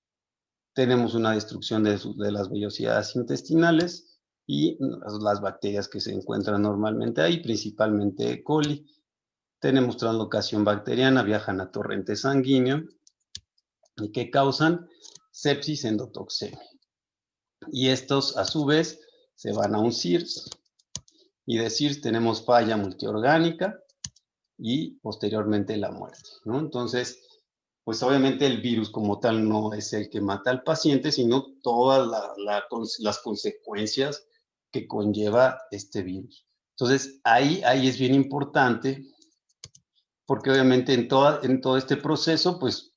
tenemos una destrucción de las vellosidades intestinales y las bacterias que se encuentran normalmente ahí, principalmente E. coli. Tenemos translocación bacteriana, viajan a torrente sanguíneo y que causan sepsis endotoxemia. Y estos, a su vez, se van a un CIRS. Y de CIRS tenemos falla multiorgánica y posteriormente la muerte, ¿no? Entonces, pues obviamente el virus como tal no es el que mata al paciente, sino todas las consecuencias que conlleva este virus. Entonces, ahí es bien importante, porque obviamente en todo este proceso, pues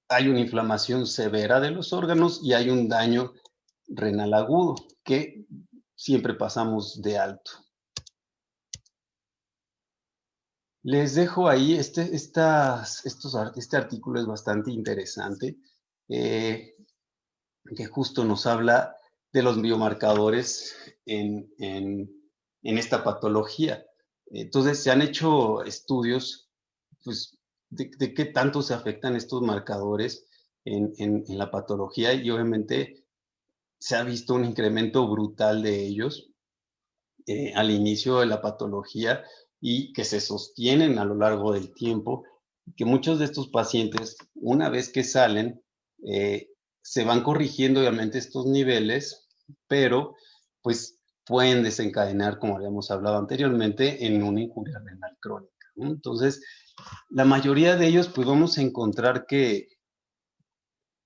hay una inflamación severa de los órganos y hay un daño renal agudo que siempre pasamos de alto. Les dejo ahí, este artículo es bastante interesante, eh, que justo nos habla de los biomarcadores en esta patología. Entonces, se han hecho estudios, pues, de qué tanto se afectan estos marcadores en la patología y obviamente se ha visto un incremento brutal de ellos al inicio de la patología y que se sostienen a lo largo del tiempo, que muchos de estos pacientes, una vez que salen, se van corrigiendo obviamente estos niveles, pero pues pueden desencadenar, como habíamos hablado anteriormente, en una injuria renal crónica, ¿no? Entonces, la mayoría de ellos, pues vamos a encontrar que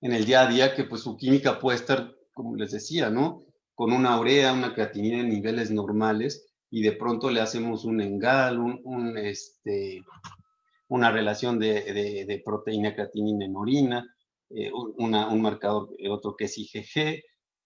en el día a día, que pues su química puede estar, como les decía, ¿no? Con una urea, una creatinina en niveles normales, y de pronto le hacemos un engal, una relación de proteína creatinina en orina, un marcador, otro que es IgG,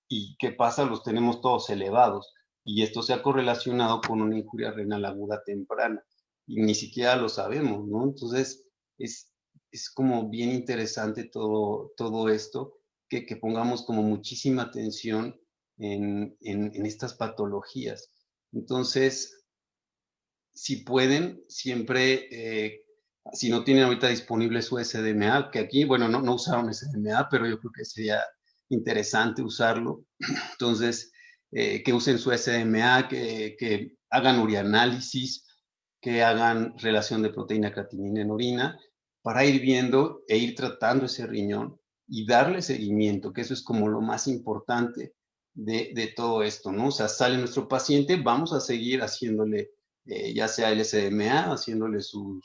y ¿qué pasa? Los tenemos todos elevados, y esto se ha correlacionado con una injuria renal aguda temprana, y ni siquiera lo sabemos, ¿no? Entonces, es, es como bien interesante todo esto, que pongamos como muchísima atención en estas patologías. Entonces, si pueden, siempre, si no tienen ahorita disponible su SDMA, que aquí, bueno, no usaron SDMA, pero yo creo que sería interesante usarlo. Entonces, que usen su SDMA, que hagan urianálisis, que hagan relación de proteína creatinina en orina, para ir viendo e ir tratando ese riñón y darle seguimiento, que eso es como lo más importante de todo esto, ¿no? O sea, sale nuestro paciente, vamos a seguir haciéndole ya sea el SDMA, haciéndole su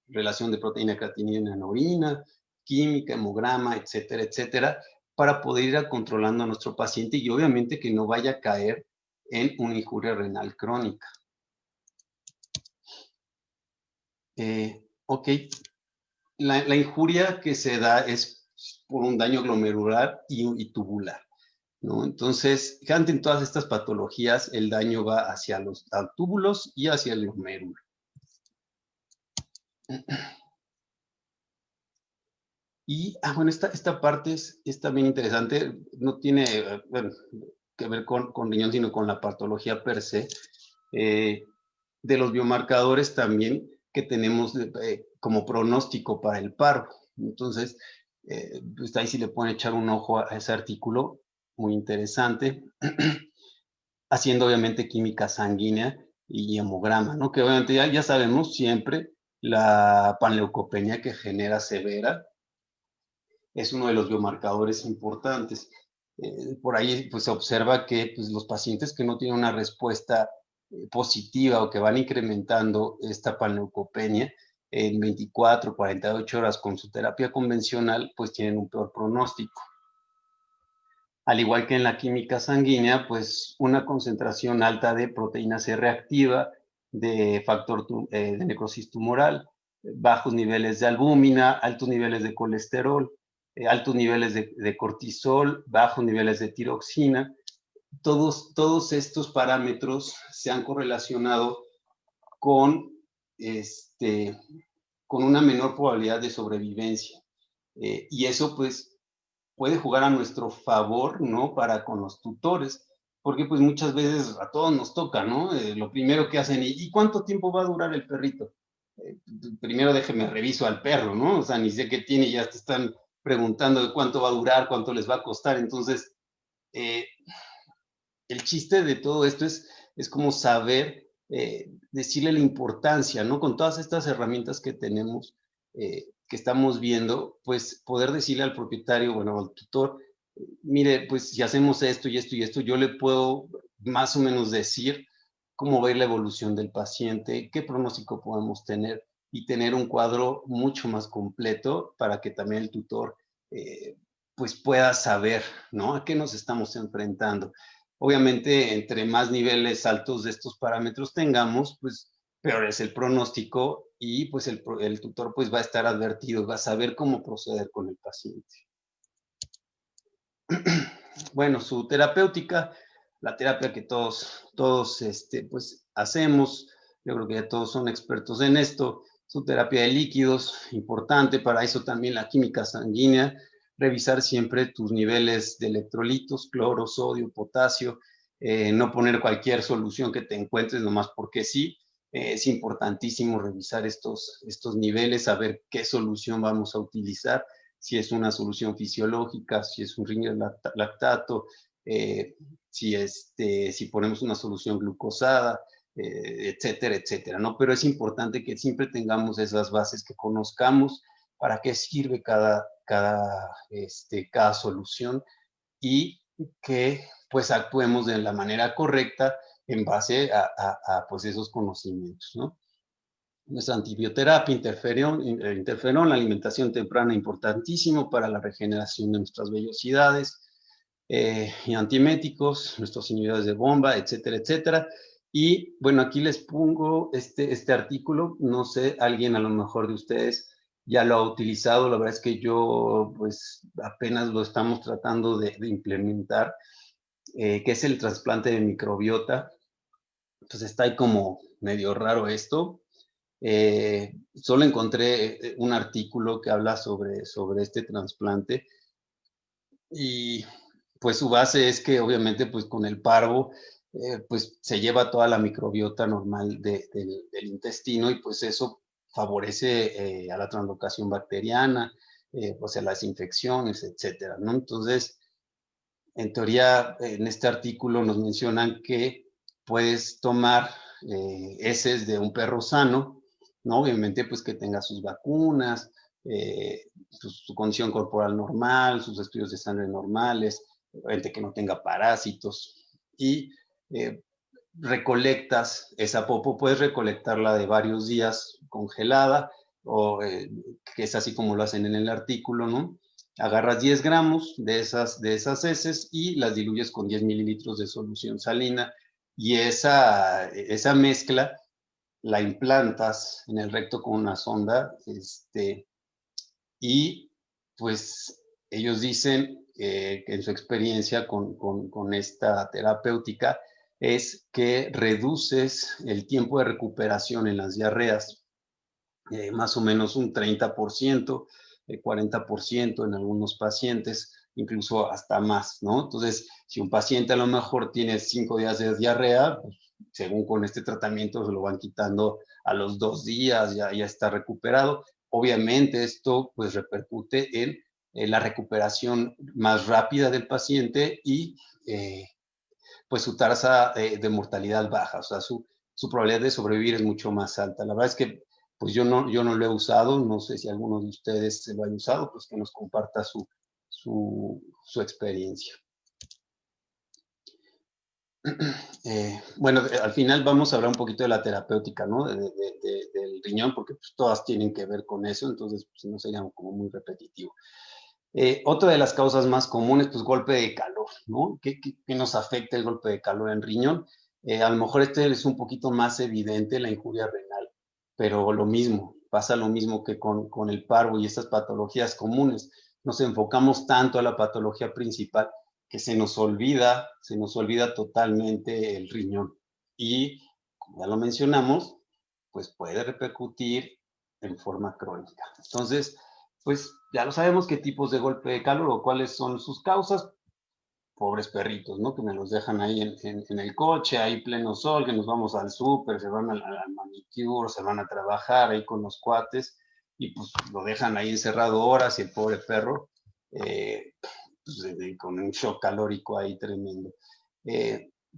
relación de proteína creatinina en orina, química, hemograma, etcétera, etcétera, para poder ir controlando a nuestro paciente y obviamente que no vaya a caer en una injuria renal crónica. Ok, la injuria que se da es por un daño glomerular y tubular, ¿no? Entonces, en todas estas patologías, el daño va hacia los túbulos y hacia el glomérulo. Y, bueno, esta parte es también interesante, no tiene bueno, que ver con riñón, sino con la patología per se. De los biomarcadores también, que tenemos como pronóstico para el paro. Entonces, pues ahí sí le pueden echar un ojo a ese artículo, muy interesante, haciendo obviamente química sanguínea y hemograma, ¿no? Que obviamente ya sabemos siempre la panleucopenia que genera severa es uno de los biomarcadores importantes. Por ahí pues, se observa que pues, los pacientes que no tienen una respuesta positiva o que van incrementando esta panleucopenia en 24, 48 horas con su terapia convencional, pues tienen un peor pronóstico. Al igual que en la química sanguínea, pues una concentración alta de proteína C reactiva, de factor de necrosis tumoral, bajos niveles de albúmina, altos niveles de colesterol, altos niveles de cortisol, bajos niveles de tiroxina. Todos estos parámetros se han correlacionado con, con una menor probabilidad de sobrevivencia. Y eso pues puede jugar a nuestro favor, ¿no? Para con los tutores, porque pues muchas veces a todos nos toca, ¿no? Lo primero que hacen, ¿y cuánto tiempo va a durar el perrito? Primero déjeme reviso al perro, ¿no? O sea, ni sé qué tiene, ya te están preguntando de cuánto va a durar, cuánto les va a costar. Entonces, eh, el chiste de todo esto es como saber decirle la importancia, ¿no? Con todas estas herramientas que tenemos, que estamos viendo, pues poder decirle al propietario, bueno, al tutor, mire, pues si hacemos esto y esto y esto, yo le puedo más o menos decir cómo va a ir la evolución del paciente, qué pronóstico podemos tener y tener un cuadro mucho más completo para que también el tutor pues pueda saber, ¿no? A qué nos estamos enfrentando. Obviamente, entre más niveles altos de estos parámetros tengamos, pues peor es el pronóstico y pues el tutor pues va a estar advertido, va a saber cómo proceder con el paciente. Bueno, su terapéutica, la terapia que todos pues hacemos, yo creo que ya todos son expertos en esto, su terapia de líquidos, importante, para eso también la química sanguínea, revisar siempre tus niveles de electrolitos, cloro, sodio, potasio, no poner cualquier solución que te encuentres nomás porque sí, es importantísimo revisar estos niveles, saber qué solución vamos a utilizar, si es una solución fisiológica, si es un riñón lactato, si ponemos una solución glucosada, etcétera, etcétera, ¿no? Pero es importante que siempre tengamos esas bases, que conozcamos para qué sirve cada solución y que pues actuemos de la manera correcta en base a pues esos conocimientos, ¿no? Nuestra antibioterapia, interferón, la alimentación temprana, importantísimo para la regeneración de nuestras vellosidades, y antieméticos, nuestros inhibidores de bomba, etcétera, etcétera. Y bueno, aquí les pongo este artículo, no sé, alguien a lo mejor de ustedes ya lo ha utilizado, la verdad es que yo pues apenas lo estamos tratando de implementar, que es el trasplante de microbiota. Entonces está ahí como medio raro esto. Solo encontré un artículo que habla sobre este trasplante y pues su base es que obviamente pues con el parvo pues se lleva toda la microbiota normal del intestino y pues eso favorece a la translocación bacteriana, pues a las infecciones, etcétera, ¿no? Entonces, en teoría, en este artículo nos mencionan que puedes tomar heces de un perro sano, ¿no? Obviamente, pues que tenga sus vacunas, su condición corporal normal, sus estudios de sangre normales, obviamente que no tenga parásitos. Y recolectas esa popo, puedes recolectarla de varios días congelada, o que es así como lo hacen en el artículo, ¿no? Agarras 10 gramos de esas heces y las diluyes con 10 mililitros de solución salina y esa mezcla la implantas en el recto con una sonda, y pues ellos dicen que en su experiencia con esta terapéutica es que reduces el tiempo de recuperación en las diarreas, más o menos un 30%, 40% en algunos pacientes, incluso hasta más, ¿no? Entonces, si un paciente a lo mejor tiene 5 días de diarrea, pues, según con este tratamiento se lo van quitando a los 2 días, ya está recuperado. Obviamente esto pues repercute en la recuperación más rápida del paciente y pues su tasa de mortalidad baja, o sea, su probabilidad de sobrevivir es mucho más alta. La verdad es que pues yo no lo he usado, no sé si alguno de ustedes se lo ha usado, pues que nos comparta su experiencia. Bueno, al final vamos a hablar un poquito de la terapéutica, ¿no? Del riñón, porque pues, todas tienen que ver con eso, entonces pues, no sería como muy repetitivo. Otra de las causas más comunes, pues golpe de calor, ¿no? ¿Qué nos afecta el golpe de calor en riñón? A lo mejor este es un poquito más evidente, la injuria renal, pero lo mismo, pasa lo mismo que con el parvo y estas patologías comunes. Nos enfocamos tanto a la patología principal que se nos olvida totalmente el riñón. Y, como ya lo mencionamos, pues puede repercutir en forma crónica. Entonces, pues ya lo sabemos qué tipos de golpe de calor o cuáles son sus causas. Pobres perritos, ¿no? Que me los dejan ahí en el coche, ahí pleno sol, que nos vamos al súper, se van al manicure, se van a trabajar ahí con los cuates y pues lo dejan ahí encerrado horas y el pobre perro pues, con un shock calórico ahí tremendo.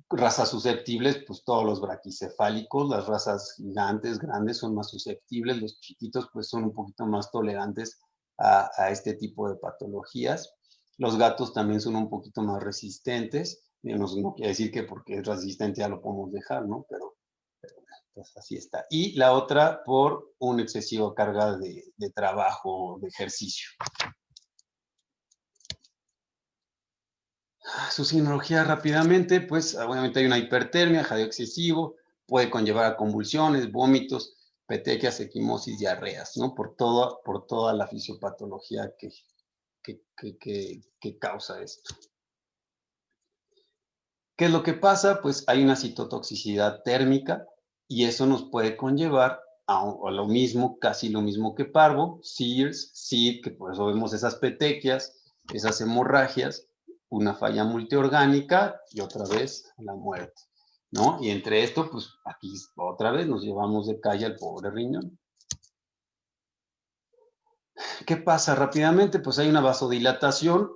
Razas susceptibles, pues todos los braquicefálicos, las razas gigantes, grandes, son más susceptibles, los chiquitos pues son un poquito más tolerantes a este tipo de patologías. Los gatos también son un poquito más resistentes, no quiere decir que porque es resistente ya lo podemos dejar, ¿no? Pero pues así está. Y la otra por una excesiva carga de trabajo, de ejercicio. Su sinología rápidamente, pues obviamente hay una hipertermia, jadeo excesivo, puede conllevar a convulsiones, vómitos, petequias, equimosis, diarreas, ¿no? Por toda la fisiopatología que causa esto. ¿Qué es lo que pasa? Pues hay una citotoxicidad térmica y eso nos puede conllevar a lo mismo, casi lo mismo que parvo, SIRS, SID, que por eso vemos esas petequias, esas hemorragias, una falla multiorgánica y otra vez la muerte, ¿no? Y entre esto, pues aquí otra vez nos llevamos de calle al pobre riñón. ¿Qué pasa rápidamente? Pues hay una vasodilatación,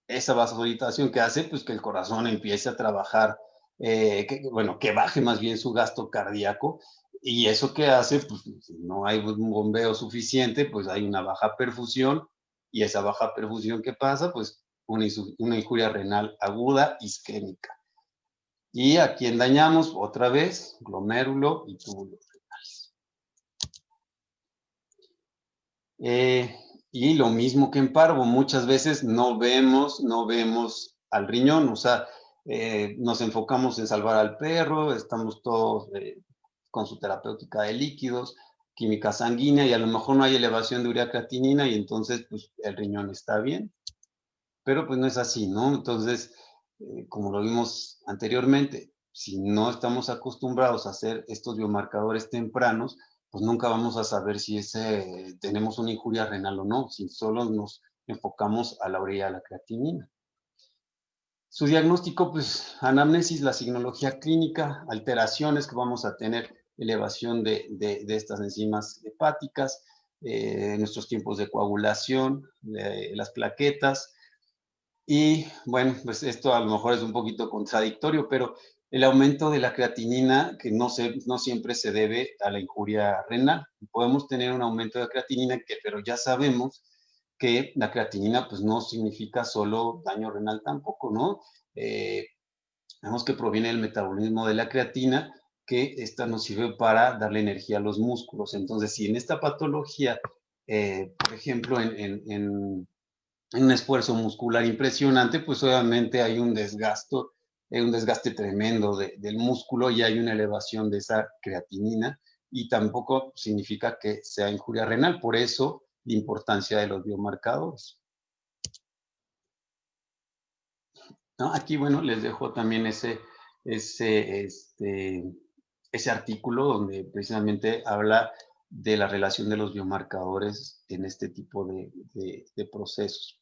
esa vasodilatación que hace pues que el corazón empiece a trabajar, que baje más bien su gasto cardíaco, y eso que hace, pues si no hay un bombeo suficiente, pues hay una baja perfusión, y esa baja perfusión que pasa, pues una injuria renal aguda isquémica. Y a quien dañamos otra vez, glomérulo y túbulos renales. Y lo mismo que en parvo, muchas veces no vemos al riñón, o sea, nos enfocamos en salvar al perro, estamos todos con su terapéutica de líquidos, química sanguínea, y a lo mejor no hay elevación de urea creatinina y entonces pues el riñón está bien, pero pues no es así, ¿no? Entonces, como lo vimos anteriormente, si no estamos acostumbrados a hacer estos biomarcadores tempranos, pues nunca vamos a saber si tenemos una injuria renal o no, si solo nos enfocamos a la urea y a la creatinina. Su diagnóstico, pues anamnesis, la signología clínica, alteraciones que vamos a tener, elevación de estas enzimas hepáticas, nuestros tiempos de coagulación, las plaquetas, y bueno, pues esto a lo mejor es un poquito contradictorio, pero el aumento de la creatinina, que no siempre se debe a la injuria renal. Podemos tener un aumento de creatinina, pero ya sabemos que la creatinina pues no significa solo daño renal tampoco, ¿no? Vemos que proviene del metabolismo de la creatina, que esta nos sirve para darle energía a los músculos. Entonces, si en esta patología, por ejemplo, en un esfuerzo muscular impresionante, pues obviamente hay un desgaste tremendo del músculo y hay una elevación de esa creatinina y tampoco significa que sea injuria renal, por eso la importancia de los biomarcadores. ¿No? Aquí, bueno, les dejo también ese artículo donde precisamente habla de la relación de los biomarcadores en este tipo de procesos.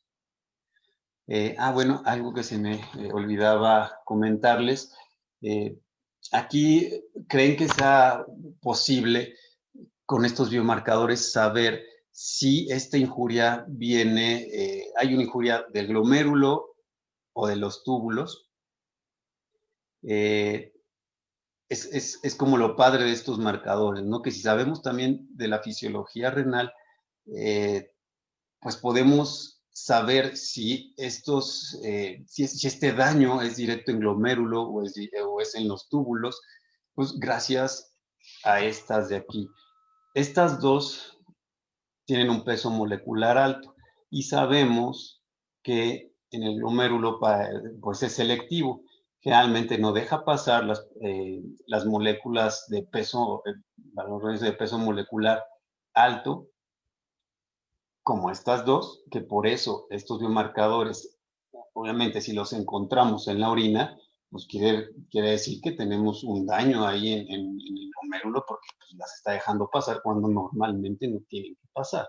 Bueno, algo que se me olvidaba comentarles. Aquí creen que sea posible con estos biomarcadores saber si esta injuria viene, hay una injuria del glomérulo o de los túbulos. Eh, es como lo padre de estos marcadores, ¿no? Que si sabemos también de la fisiología renal, eh, pues podemos saber si si este daño es directo en glomérulo o es en los túbulos, pues gracias a estas de aquí. Estas dos tienen un peso molecular alto y sabemos que en el glomérulo pues es selectivo. Generalmente no deja pasar las moléculas de peso, valores de peso molecular alto, como estas dos, que por eso estos biomarcadores, obviamente si los encontramos en la orina, pues quiere decir que tenemos un daño ahí en el glomérulo porque pues, las está dejando pasar cuando normalmente no tienen que pasar.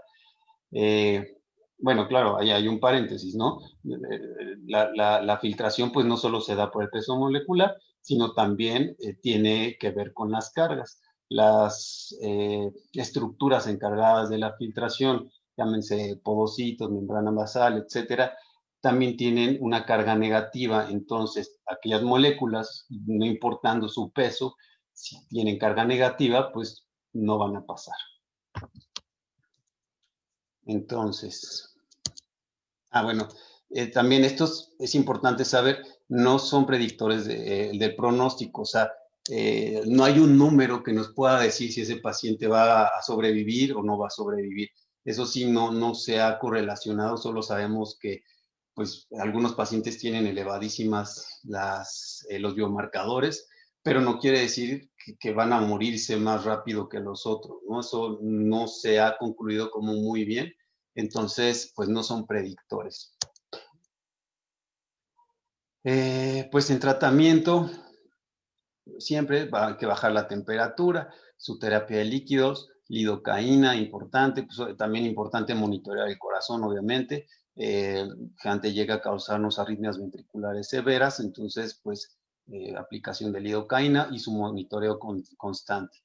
Eh, bueno, claro, ahí hay un paréntesis, ¿no? La filtración pues no solo se da por el peso molecular, sino también tiene que ver con las cargas. Las estructuras encargadas de la filtración, llámense podocitos, membrana basal, etcétera, también tienen una carga negativa. Entonces, aquellas moléculas, no importando su peso, si tienen carga negativa, pues no van a pasar. Entonces, bueno, también estos es importante saber, no son predictores del pronóstico, o sea, no hay un número que nos pueda decir si ese paciente va a sobrevivir o no va a sobrevivir. Eso sí, no se ha correlacionado, solo sabemos que pues algunos pacientes tienen elevadísimas los biomarcadores, pero no quiere decir que van a morirse más rápido que los otros, ¿no? Eso no se ha concluido como muy bien, entonces pues no son predictores. Pues en tratamiento siempre va que bajar la temperatura, su terapia de líquidos, lidocaína, importante, pues, también importante monitorear el corazón, obviamente, que antes llega a causarnos arritmias ventriculares severas, entonces, pues, aplicación de lidocaína y su monitoreo constante.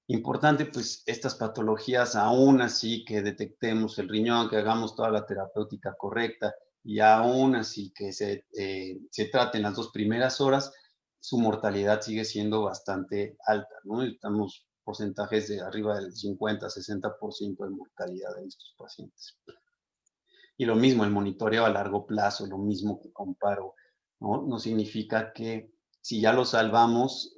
Importante, pues, estas patologías, aún así que detectemos el riñón, que hagamos toda la terapéutica correcta y aún así que se traten las 2 primeras horas, su mortalidad sigue siendo bastante alta, ¿no? Estamos porcentajes de arriba del 50-60% de mortalidad en estos pacientes. Y lo mismo, el monitoreo a largo plazo, lo mismo que comparo, ¿no? No significa que si ya lo salvamos,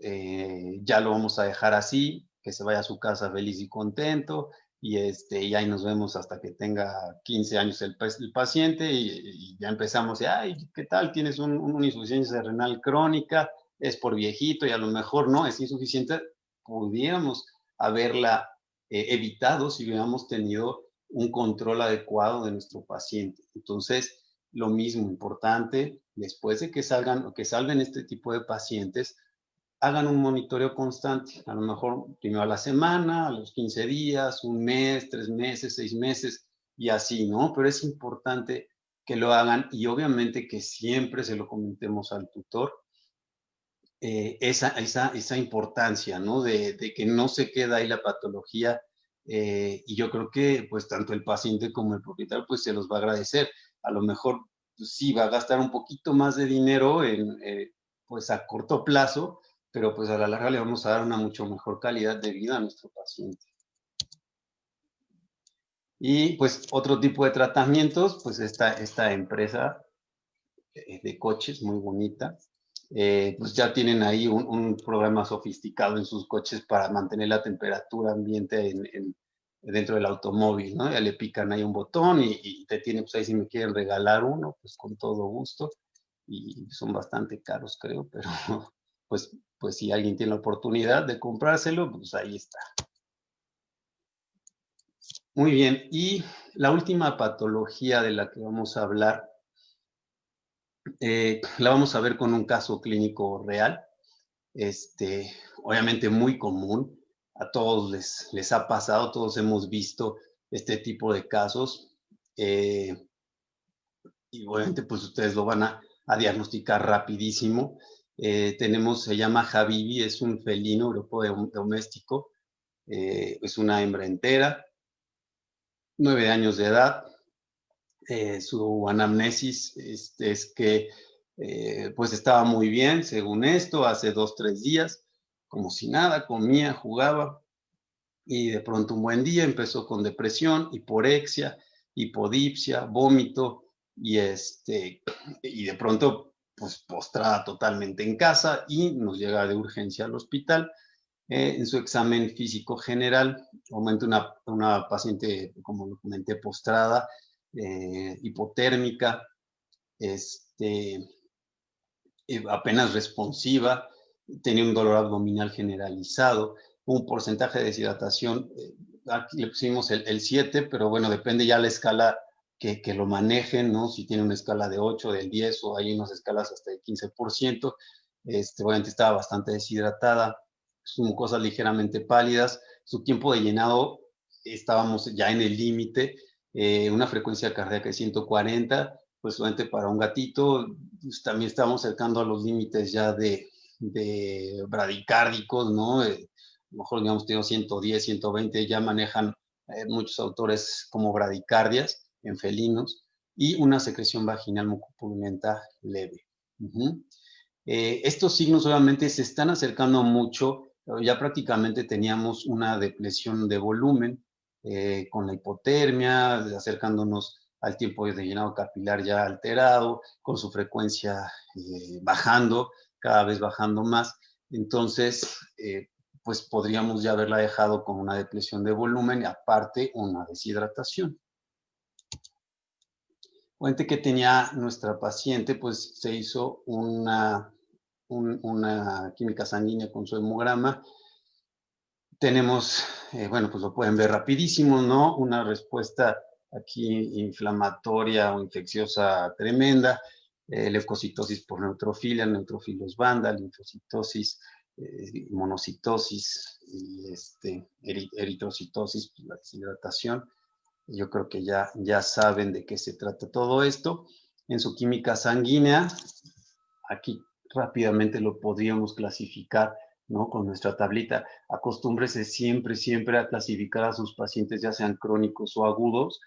ya lo vamos a dejar así, que se vaya a su casa feliz y contento, y ahí nos vemos hasta que tenga 15 años el paciente y ya empezamos, ay, ¿qué tal? Tienes una insuficiencia renal crónica, es por viejito y a lo mejor no, es insuficiente, pudiéramos haberla evitado si hubiéramos tenido un control adecuado de nuestro paciente. Entonces, lo mismo, importante, después de que salven este tipo de pacientes, hagan un monitoreo constante, a lo mejor primero a la semana, a los 15 días, un mes, 3 meses, 6 meses y así, ¿no? Pero es importante que lo hagan y obviamente que siempre se lo comentemos al tutor, esa importancia, ¿no? De que no se queda ahí la patología, y yo creo que pues tanto el paciente como el propietario pues se los va a agradecer. A lo mejor pues, sí va a gastar un poquito más de dinero pues a corto plazo, pero pues a la larga le vamos a dar una mucho mejor calidad de vida a nuestro paciente. Y pues otro tipo de tratamientos, pues esta empresa de coches muy bonita, pues ya tienen ahí un programa sofisticado en sus coches para mantener la temperatura ambiente dentro del automóvil, ¿no? Ya le pican ahí un botón y te tiene, pues ahí si me quieren regalar uno, pues con todo gusto. Y son bastante caros, creo, pero pues si alguien tiene la oportunidad de comprárselo, pues ahí está. Muy bien, y la última patología de la que vamos a hablar, la vamos a ver con un caso clínico real. Obviamente muy común, a todos les ha pasado, todos hemos visto este tipo de casos, y obviamente pues ustedes lo van a diagnosticar rapidísimo. Se llama Habibi, es un felino doméstico, es una hembra entera, 9 años de edad. Su anamnesis es que pues estaba muy bien, según esto, hace 2, 3 días, como si nada, comía, jugaba, y de pronto un buen día empezó con depresión, hiporexia, hipodipsia, vómito, y de pronto pues postrada totalmente en casa y nos llega de urgencia al hospital. En su examen físico general, aumenta una paciente, como lo comenté, postrada, hipotérmica, este, apenas responsiva, tenía un dolor abdominal generalizado, un porcentaje de deshidratación, aquí le pusimos el 7, pero bueno, depende ya la escala que lo manejen, ¿no? Si tiene una escala de 8, del 10, o hay unas escalas hasta de 15%, obviamente estaba bastante deshidratada, sus mucosas ligeramente pálidas, su tiempo de llenado estábamos ya en el límite, una frecuencia cardíaca de 140, pues obviamente para un gatito pues, también estamos acercando a los límites ya de bradicárdicos, ¿no? A lo mejor, digamos, tengo 110, 120, ya manejan muchos autores como bradicardias en felinos, y una secreción vaginal mucopurulenta leve. Estos signos obviamente se están acercando mucho, ya prácticamente teníamos una depresión de volumen, con la hipotermia, acercándonos al tiempo de llenado capilar ya alterado, con su frecuencia bajando, cada vez bajando más. Entonces, pues podríamos ya haberla dejado con una depresión de volumen y aparte una deshidratación. Cuente que tenía nuestra paciente, pues se hizo una química sanguínea con su hemograma. Tenemos, bueno, pues lo pueden ver rapidísimo, ¿no? Una respuesta aquí inflamatoria o infecciosa tremenda, leucocitosis por neutrofilia, neutrofilos banda, linfocitosis, monocitosis y eritrocitosis, pues, la deshidratación. Yo creo que ya saben de qué se trata todo esto. En su química sanguínea, aquí rápidamente lo podríamos clasificar, ¿no? Con nuestra tablita. Acostúmbrese siempre, siempre a clasificar a sus pacientes, ya sean crónicos o agudos,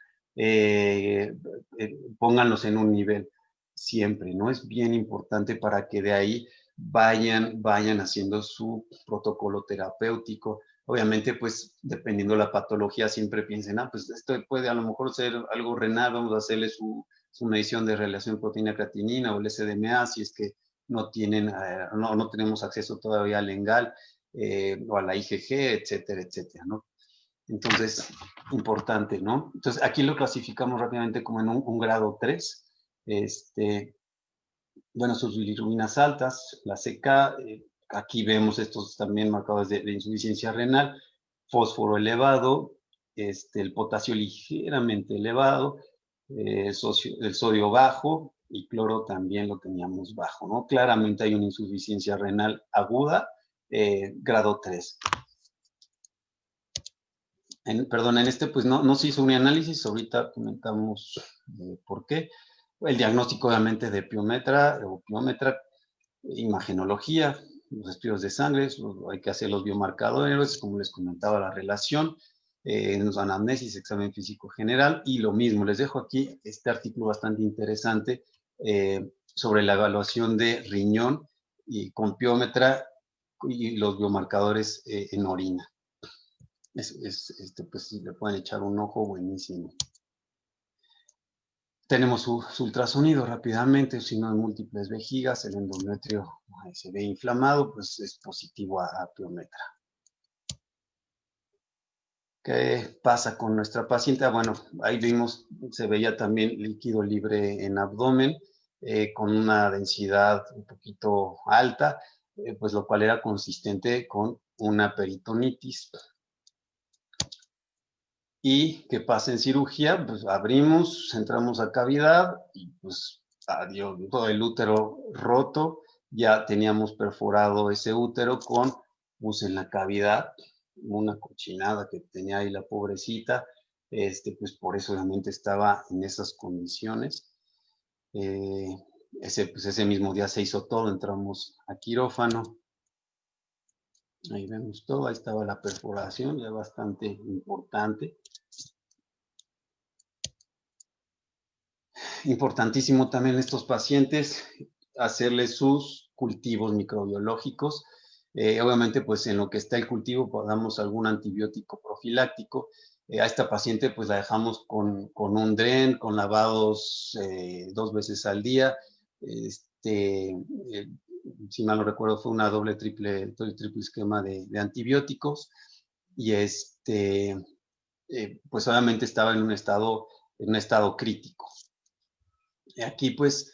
pónganlos en un nivel siempre, ¿no? Es bien importante para que de ahí vayan haciendo su protocolo terapéutico. Obviamente, pues, dependiendo de la patología, siempre piensen, pues esto puede a lo mejor ser algo renal, vamos a hacerle su medición de relación proteína-creatinina o el SDMA, si es que no tenemos acceso todavía al ENGAL, o a la IgG, etcétera, etcétera, ¿no? Entonces, importante, ¿no? Entonces, aquí lo clasificamos rápidamente como en un grado 3. Bueno, sus bilirrubinas altas, la CK, aquí vemos estos también marcadores de insuficiencia renal, fósforo elevado, el potasio ligeramente elevado, el sodio bajo, y cloro también lo teníamos bajo, ¿no? Claramente hay una insuficiencia renal aguda, grado 3. Perdón, en pues no se hizo un análisis, ahorita comentamos por qué. El diagnóstico obviamente de piometra, imagenología, los estudios de sangre, hay que hacer los biomarcadores, como les comentaba, la relación, anamnesis, examen físico general, y lo mismo, les dejo aquí este artículo bastante interesante sobre la evaluación de riñón y con piómetra y los biomarcadores en orina. Pues le pueden echar un ojo, buenísimo. Tenemos su ultrasonido rápidamente, signo de múltiples vejigas, el endometrio se ve inflamado, pues es positivo a piometra. ¿Qué pasa con nuestra paciente? Bueno, ahí vimos, se veía también líquido libre en abdomen, con una densidad un poquito alta, pues lo cual era consistente con una peritonitis. ¿Y qué pasa en cirugía? Pues abrimos, entramos a cavidad y pues adiós, todo el útero roto, ya teníamos perforado ese útero con pus en la cavidad, una cochinada que tenía ahí la pobrecita, pues por eso obviamente estaba en esas condiciones. ese mismo día se hizo todo, entramos a quirófano. Ahí vemos todo, ahí estaba la perforación, ya bastante importante. Importantísimo también en estos pacientes hacerles sus cultivos microbiológicos. Obviamente, pues en lo que está el cultivo, pues, damos algún antibiótico profiláctico. A esta paciente, pues la dejamos con un DREN, con lavados 2 veces al día. Si mal no recuerdo, fue una triple esquema de antibióticos. Y pues obviamente estaba en un estado crítico. Aquí pues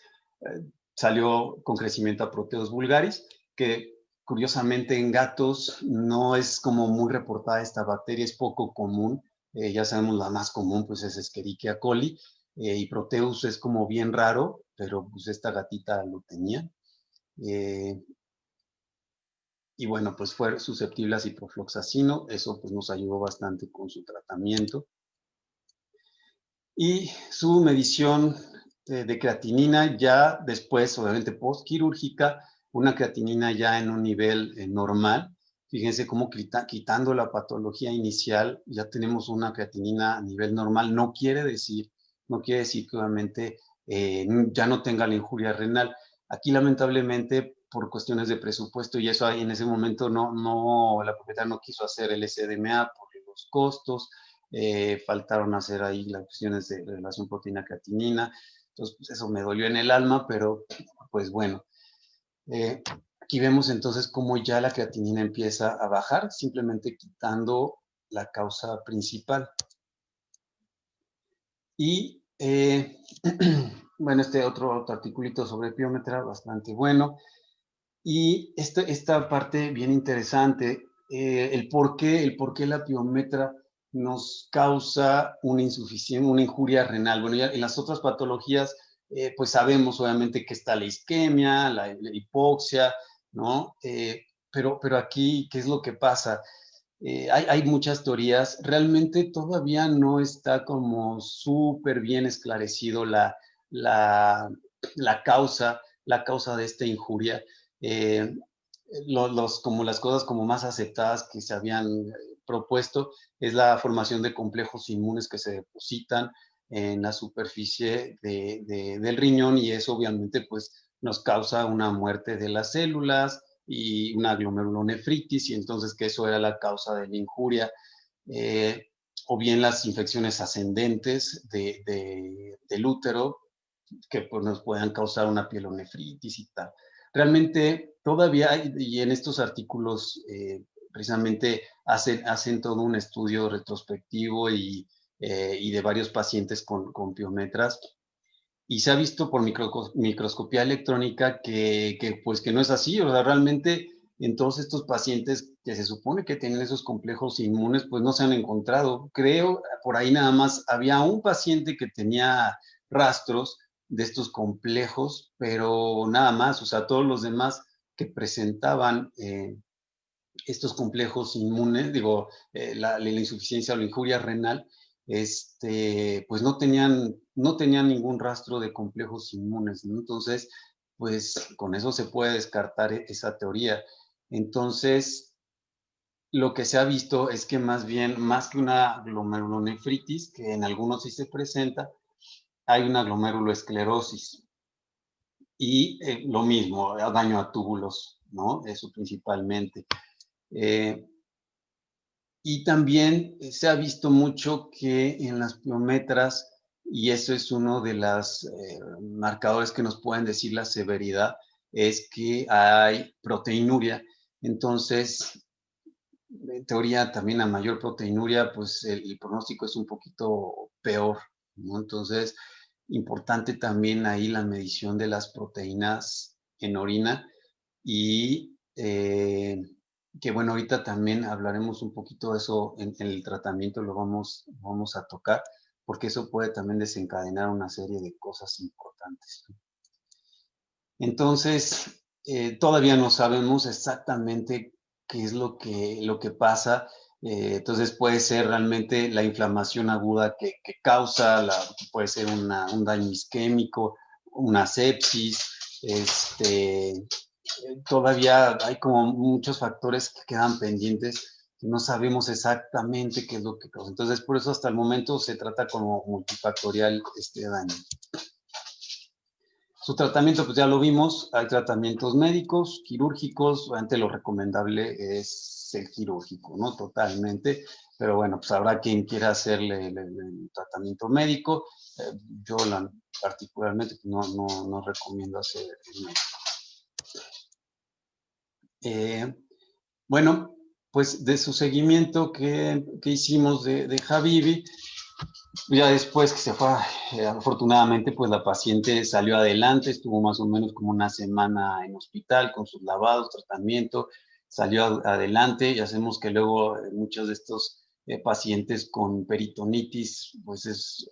salió con crecimiento a Proteus vulgaris, que curiosamente en gatos no es como muy reportada esta bacteria, es poco común. Ya sabemos la más común pues es Escherichia coli, y Proteus es como bien raro, pero pues esta gatita lo tenía. Y bueno, pues fue susceptible a ciprofloxacino, eso pues nos ayudó bastante con su tratamiento. Y su medición de creatinina ya después, obviamente postquirúrgica, una creatinina ya en un nivel normal. Fíjense cómo quitando la patología inicial, ya tenemos una creatinina a nivel normal. No quiere decir que obviamente ya no tenga la injuria renal. Aquí lamentablemente por cuestiones de presupuesto y eso ahí en ese momento la propietaria no quiso hacer el SDMA por los costos. Faltaron hacer ahí las cuestiones de relación proteína-creatinina, entonces pues eso me dolió en el alma, pero pues bueno. Aquí vemos entonces cómo ya la creatinina empieza a bajar, simplemente quitando la causa principal. Y bueno, otro articulito sobre piómetra, bastante bueno. Y esta parte bien interesante, el por qué la piometra nos causa una insuficiencia, una injuria renal. Bueno, ya en las otras patologías, pues sabemos obviamente que está la isquemia, la hipoxia, ¿no? Pero aquí, ¿qué es lo que pasa? Hay muchas teorías, realmente todavía no está como súper bien esclarecido la, la causa de esta injuria. Eh, como las cosas como más aceptadas que se habían propuesto es la formación de complejos inmunes que se depositan en la superficie del riñón y eso obviamente pues nos causa una muerte de las células y una glomerulonefritis y entonces que eso era la causa de la injuria. O bien las infecciones ascendentes del útero que pues, nos puedan causar una pielonefritis y tal. Realmente todavía hay, y en estos artículos precisamente hacen todo un estudio retrospectivo y de varios pacientes con piometras y se ha visto por microscopía electrónica pues que no es así, o sea, realmente en todos estos pacientes que se supone que tienen esos complejos inmunes, pues no se han encontrado. Creo, por ahí nada más había un paciente que tenía rastros de estos complejos, pero nada más, o sea, todos los demás que presentaban estos complejos inmunes, digo, la insuficiencia o la injuria renal, pues no tenían ningún rastro de complejos inmunes, ¿no? Entonces, pues con eso se puede descartar esa teoría. Entonces, lo que se ha visto es que más bien, más que una glomerulonefritis, que en algunos sí se presenta, hay una glomeruloesclerosis. Y lo mismo, daño a túbulos, ¿no? Eso principalmente. Y también se ha visto mucho que en las piometras, y eso es uno de los marcadores que nos pueden decir la severidad, es que hay proteinuria. Entonces, en teoría, también a mayor proteinuria, pues el pronóstico es un poquito peor, ¿no? Entonces, importante también ahí la medición de las proteínas en orina y que bueno, ahorita también hablaremos un poquito de eso en el tratamiento, lo vamos a tocar, porque eso puede también desencadenar una serie de cosas importantes. Entonces, todavía no sabemos exactamente qué es lo que pasa. Entonces puede ser realmente la inflamación aguda que causa, puede ser un daño isquémico, una sepsis, todavía hay como muchos factores que quedan pendientes que no sabemos exactamente qué es lo que causa. Entonces, por eso hasta el momento se trata como multifactorial este daño. Su tratamiento, pues ya lo vimos, hay tratamientos médicos, quirúrgicos, obviamente lo recomendable es el quirúrgico, ¿no? Totalmente, pero bueno, pues habrá quien quiera hacerle el tratamiento médico. Yo particularmente no recomiendo hacer el médico. Bueno, pues de su seguimiento que hicimos de Habibi, ya después que se fue, afortunadamente, pues la paciente salió adelante, estuvo más o menos como una semana en hospital con sus lavados, tratamiento, salió adelante y hacemos que luego muchos de estos pacientes con peritonitis, pues es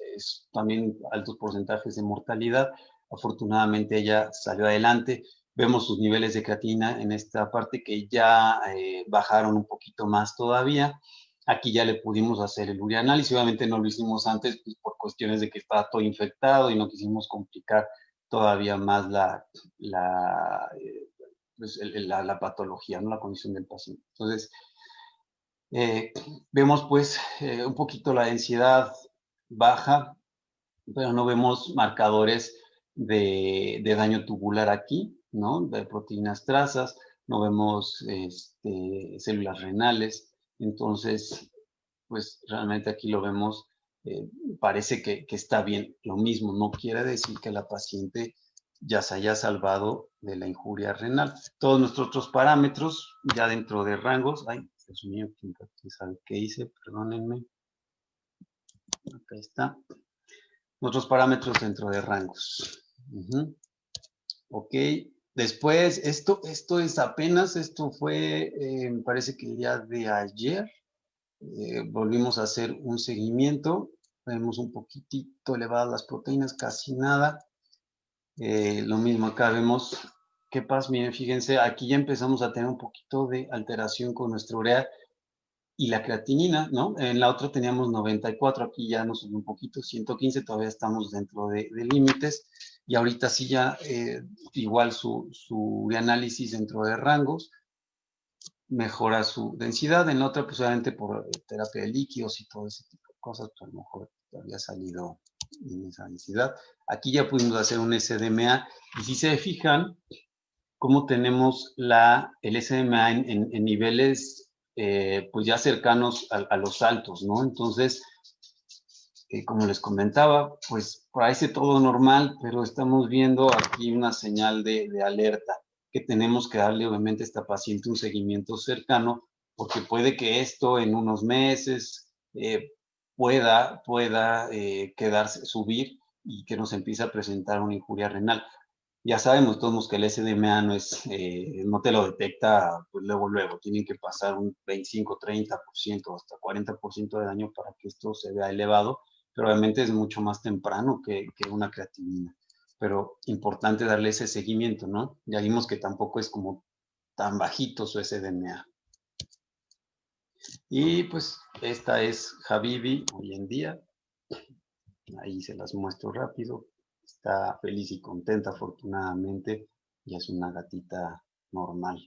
también altos porcentajes de mortalidad. Afortunadamente ella salió adelante. Vemos sus niveles de creatinina en esta parte que ya bajaron un poquito más todavía. Aquí ya le pudimos hacer el urianálisis, obviamente no lo hicimos antes pues, por cuestiones de que estaba todo infectado y no quisimos complicar todavía más pues, la patología, ¿no? La condición del paciente. Entonces, vemos pues un poquito la densidad baja, pero no vemos marcadores de daño tubular aquí, ¿no? De proteínas trazas, no vemos células renales, entonces pues realmente aquí lo vemos, parece que está bien. Lo mismo, no quiere decir que la paciente ya se haya salvado de la injuria renal. Todos nuestros otros parámetros ya dentro de rangos, ay, Dios mío, ¿quién sabe qué hice? Perdónenme. Acá está. Nuestros parámetros dentro de rangos. Ok. Después, esto es apenas, esto fue, me parece que el día de ayer, volvimos a hacer un seguimiento, vemos un poquitito elevadas las proteínas, casi nada. Lo mismo acá vemos qué pasa, miren, fíjense, aquí ya empezamos a tener un poquito de alteración con nuestra urea y la creatinina, ¿no? En la otra teníamos 94, aquí ya nos subió un poquito, 115, todavía estamos dentro de límites, y ahorita sí ya igual su análisis dentro de rangos, mejora su densidad. En la otra, pues obviamente por terapia de líquidos y todo ese tipo de cosas, pues a lo mejor había salido en esa densidad. Aquí ya pudimos hacer un SDMA, y si se fijan, cómo tenemos el SDMA en niveles pues ya cercanos a los altos, ¿no? Entonces, como les comentaba, pues parece todo normal, pero estamos viendo aquí una señal de alerta que tenemos que darle obviamente a esta paciente un seguimiento cercano, porque puede que esto en unos meses pueda quedarse, subir y que nos empiece a presentar una injuria renal. Ya sabemos todos que el SDMA no te lo detecta pues luego, tiene que pasar un 25, 30%, hasta 40% de daño para que esto se vea elevado, pero obviamente es mucho más temprano que una creatinina. Pero importante darle ese seguimiento, ¿no? Ya vimos que tampoco es como tan bajito su SDMA. Y pues esta es Habibi hoy en día. Ahí se las muestro rápido. Está feliz y contenta, afortunadamente, y es una gatita normal.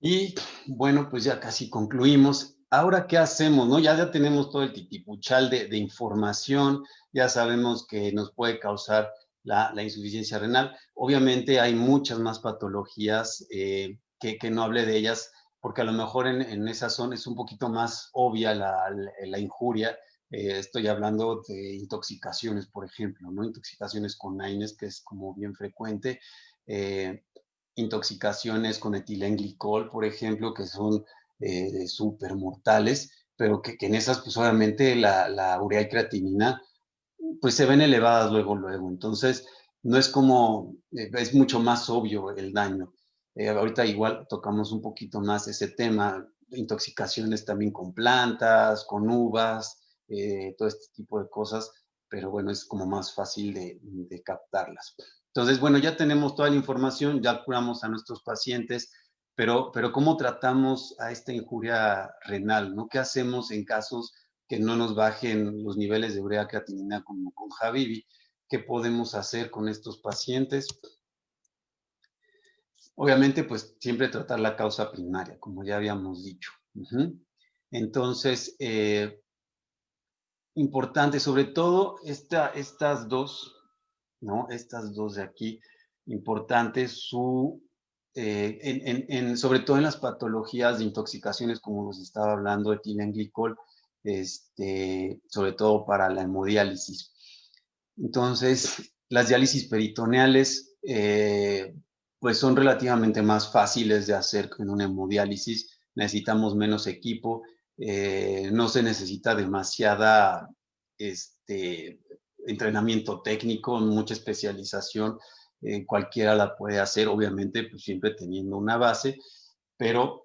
Y bueno, pues ya casi concluimos. Ahora, ¿qué hacemos? ¿No? Ya tenemos todo el titipuchal de información, ya sabemos que nos puede causar la insuficiencia renal. Obviamente hay muchas más patologías que no hablé de ellas, porque a lo mejor en esa zona es un poquito más obvia la injuria. Estoy hablando de intoxicaciones, por ejemplo, ¿no? Intoxicaciones con AINES, que es como bien frecuente. Intoxicaciones con etilenglicol, por ejemplo, que son súper mortales, pero que en esas, pues obviamente la urea y creatinina, pues se ven elevadas luego. Entonces, no es como, es mucho más obvio el daño. Ahorita igual tocamos un poquito más ese tema, intoxicaciones también con plantas, con uvas, todo este tipo de cosas, pero bueno, es como más fácil de captarlas. Entonces, bueno, ya tenemos toda la información, ya curamos a nuestros pacientes, pero ¿cómo tratamos a esta injuria renal, ¿no? ¿Qué hacemos en casos que no nos bajen los niveles de urea creatinina como con Habibi. ¿Qué podemos hacer con estos pacientes? Obviamente, pues siempre tratar la causa primaria, como ya habíamos dicho. Entonces, importante, sobre todo estas dos, ¿no? Estas dos de aquí, importantes, sobre todo en las patologías de intoxicaciones, como nos estaba hablando etilenglicol, sobre todo para la hemodiálisis. Entonces, las diálisis peritoneales, pues son relativamente más fáciles de hacer que en una hemodiálisis. Necesitamos menos equipo, no se necesita demasiada entrenamiento técnico, mucha especialización. Cualquiera la puede hacer, obviamente, pues siempre teniendo una base, pero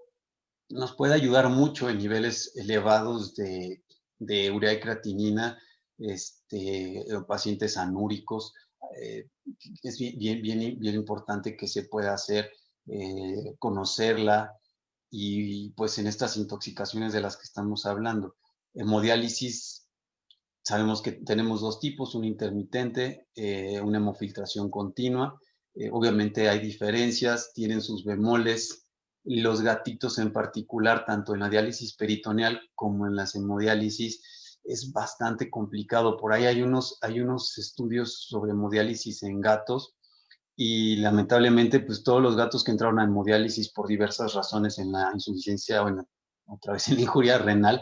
nos puede ayudar mucho en niveles elevados de urea y creatinina, pacientes anúricos. Es bien importante que se pueda hacer, conocerla, y pues en estas intoxicaciones de las que estamos hablando. Hemodiálisis, sabemos que tenemos dos tipos, un intermitente, una hemofiltración continua. Obviamente hay diferencias, tienen sus bemoles. Los gatitos en particular, tanto en la diálisis peritoneal como en las hemodiálisis, es bastante complicado. Por ahí hay unos estudios sobre hemodiálisis en gatos, y lamentablemente pues todos los gatos que entraron a hemodiálisis por diversas razones en la insuficiencia o otra vez en la injuria renal,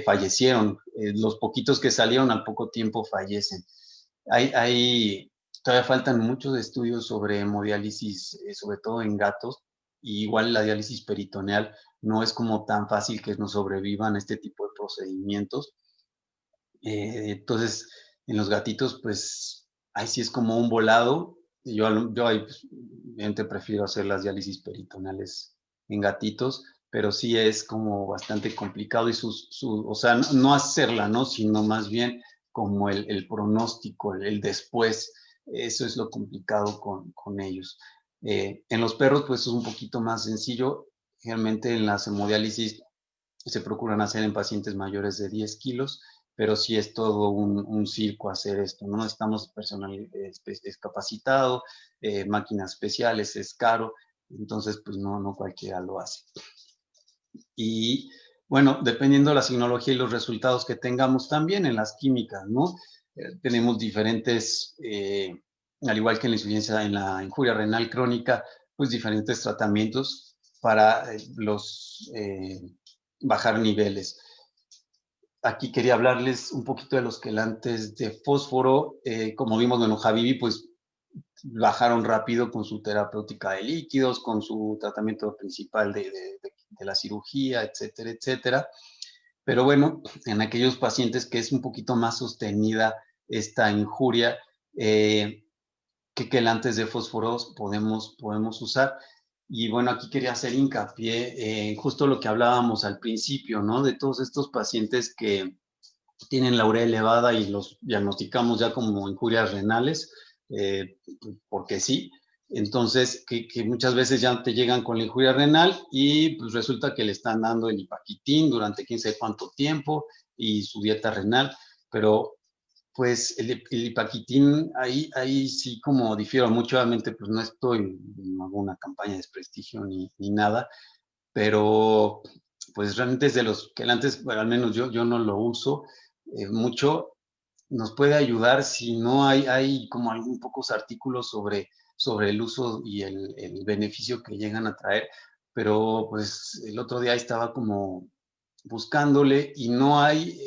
fallecieron. Los poquitos que salieron al poco tiempo fallecen. Todavía faltan muchos estudios sobre hemodiálisis, sobre todo en gatos, y igual la diálisis peritoneal no es como tan fácil que nos sobrevivan a este tipo de procedimientos. Entonces, en los gatitos, pues, ahí sí es como un volado. Yo ahí, pues, obviamente prefiero hacer las diálisis peritoneales en gatitos, pero sí es como bastante complicado y o sea, no hacerla, ¿no? Sino más bien como el pronóstico, el después. Eso es lo complicado con ellos. En los perros, pues, es un poquito más sencillo. Realmente en las hemodiálisis se procuran hacer en pacientes mayores de 10 kilos, pero sí es todo un circo hacer esto, ¿no? Estamos personal capacitado, máquinas especiales, es caro, entonces pues no cualquiera lo hace. Y bueno, dependiendo de la signología y los resultados que tengamos también en las químicas, ¿no? Tenemos diferentes, al igual que en la insuficiencia, en la injuria renal crónica, pues diferentes tratamientos para bajar niveles. Aquí quería hablarles un poquito de los quelantes de fósforo. Como vimos, bueno, Habibi, pues bajaron rápido con su terapéutica de líquidos, con su tratamiento principal de la cirugía, etcétera, etcétera. Pero bueno, en aquellos pacientes que es un poquito más sostenida esta injuria, ¿qué quelantes de fósforo podemos usar? Y bueno, aquí quería hacer hincapié en justo lo que hablábamos al principio, ¿no? De todos estos pacientes que tienen la urea elevada y los diagnosticamos ya como injurias renales, porque sí. Entonces, que muchas veces ya te llegan con la injuria renal y pues resulta que le están dando el ipaquitín durante quién sabe cuánto tiempo y su dieta renal, pero pues el ipaquitín, ahí sí como difiero mucho. Obviamente pues no estoy en alguna campaña de desprestigio ni nada, pero pues realmente es de los que antes, bueno, al menos yo no lo uso mucho. Nos puede ayudar si no hay como algún pocos artículos sobre el uso y el beneficio que llegan a traer, pero pues el otro día estaba como buscándole y no hay,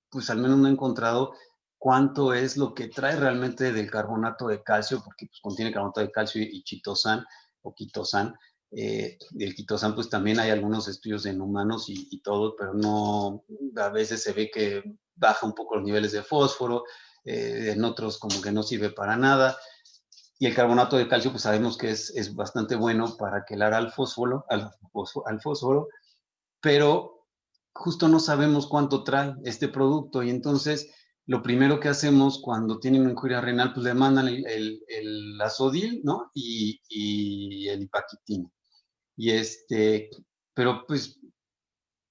pues al menos no he encontrado cuánto es lo que trae realmente del carbonato de calcio, porque pues contiene carbonato de calcio y chitosan o quitosan. Del quitosan pues también hay algunos estudios en humanos y todo, pero no, a veces se ve que baja un poco los niveles de fósforo, en otros como que no sirve para nada. Y el carbonato de calcio pues sabemos que es bastante bueno para quelar al fósforo, pero justo no sabemos cuánto trae este producto, y entonces lo primero que hacemos cuando tienen una injuria renal, pues le mandan el azodil, ¿no? Y el ipaquitín. Y pero pues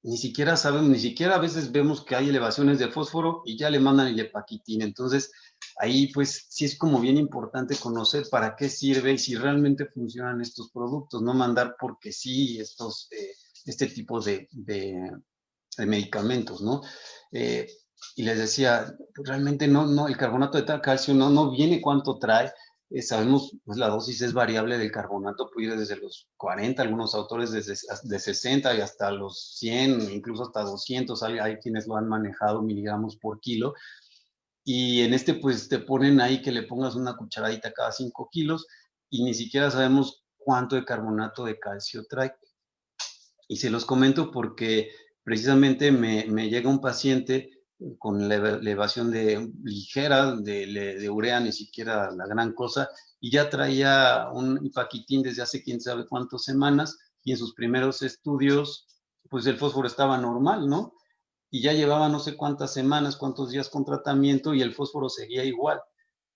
ni siquiera sabemos, ni siquiera a veces vemos que hay elevaciones de fósforo y ya le mandan el epaquitín. Entonces, ahí pues sí es como bien importante conocer para qué sirve y si realmente funcionan estos productos, no mandar porque sí este tipo de medicamentos, ¿no? Eh, y les decía, pues realmente no, el carbonato de calcio no viene cuánto trae. Sabemos, pues la dosis es variable del carbonato, puede ir desde los 40, algunos autores desde de 60 y hasta los 100, incluso hasta 200, hay quienes lo han manejado miligramos por kilo. Y en pues te ponen ahí que le pongas una cucharadita cada 5 kilos y ni siquiera sabemos cuánto de carbonato de calcio trae. Y se los comento porque precisamente me llega un paciente con elevación ligera de urea, ni siquiera la gran cosa, y ya traía un ipaquitín desde hace quién sabe cuántas semanas, y en sus primeros estudios, pues el fósforo estaba normal, ¿no? Y ya llevaba no sé cuántas semanas, cuántos días con tratamiento, y el fósforo seguía igual.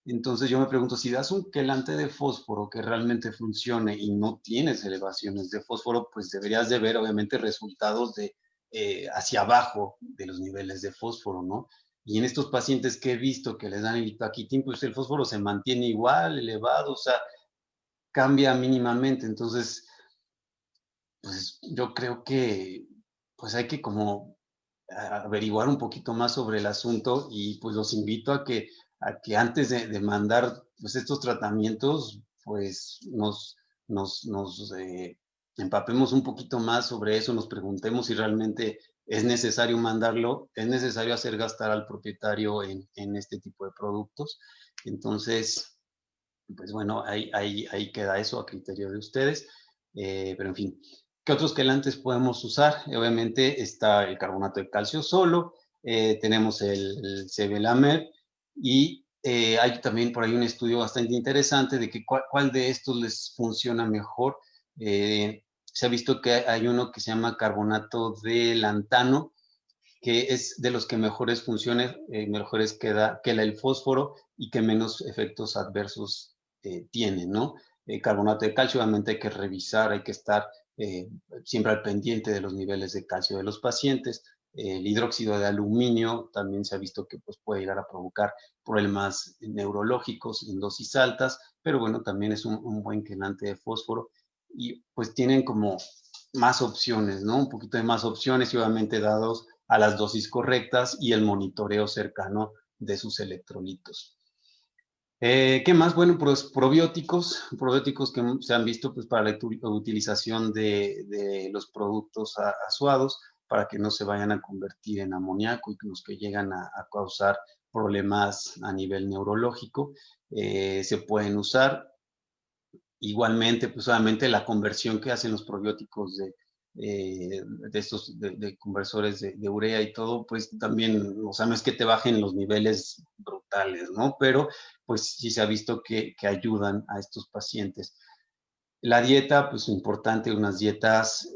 Entonces yo me pregunto, si das un quelante de fósforo que realmente funcione y no tienes elevaciones de fósforo, pues deberías de ver obviamente resultados hacia abajo de los niveles de fósforo, ¿no? Y en estos pacientes que he visto que les dan el ipaquitín, pues el fósforo se mantiene igual, elevado, o sea, cambia mínimamente. Entonces, pues yo creo que pues hay que como averiguar un poquito más sobre el asunto y pues los invito a que antes de mandar pues estos tratamientos pues nos empapemos un poquito más sobre eso, nos preguntemos si realmente es necesario mandarlo, es necesario hacer gastar al propietario en este tipo de productos. Entonces, pues bueno, ahí queda eso a criterio de ustedes. Pero en fin, ¿qué otros quelantes podemos usar? Obviamente está el carbonato de calcio solo, tenemos el Sevelamer y hay también por ahí un estudio bastante interesante de que cuál de estos les funciona mejor. Se ha visto que hay uno que se llama carbonato de lantano, que es de los que mejores funciones, mejores que el fósforo y que menos efectos adversos tiene, ¿no? Carbonato de calcio, obviamente hay que revisar, hay que estar siempre al pendiente de los niveles de calcio de los pacientes. El hidróxido de aluminio también se ha visto que pues, puede llegar a provocar problemas neurológicos en dosis altas, pero bueno, también es un buen quelante de fósforo y pues tienen como más opciones, ¿no? Un poquito de más opciones y obviamente dados a las dosis correctas y el monitoreo cercano de sus electrolitos. ¿Qué más? Bueno, pues probióticos que se han visto pues, para la utilización de los productos azuados para que no se vayan a convertir en amoníaco y los que llegan a causar problemas a nivel neurológico. Se pueden usar. Igualmente, pues obviamente la conversión que hacen los probióticos de estos de conversores de urea y todo, pues también, o sea, no es que te bajen los niveles brutales, ¿no? Pero pues sí se ha visto que ayudan a estos pacientes. La dieta, pues importante, unas dietas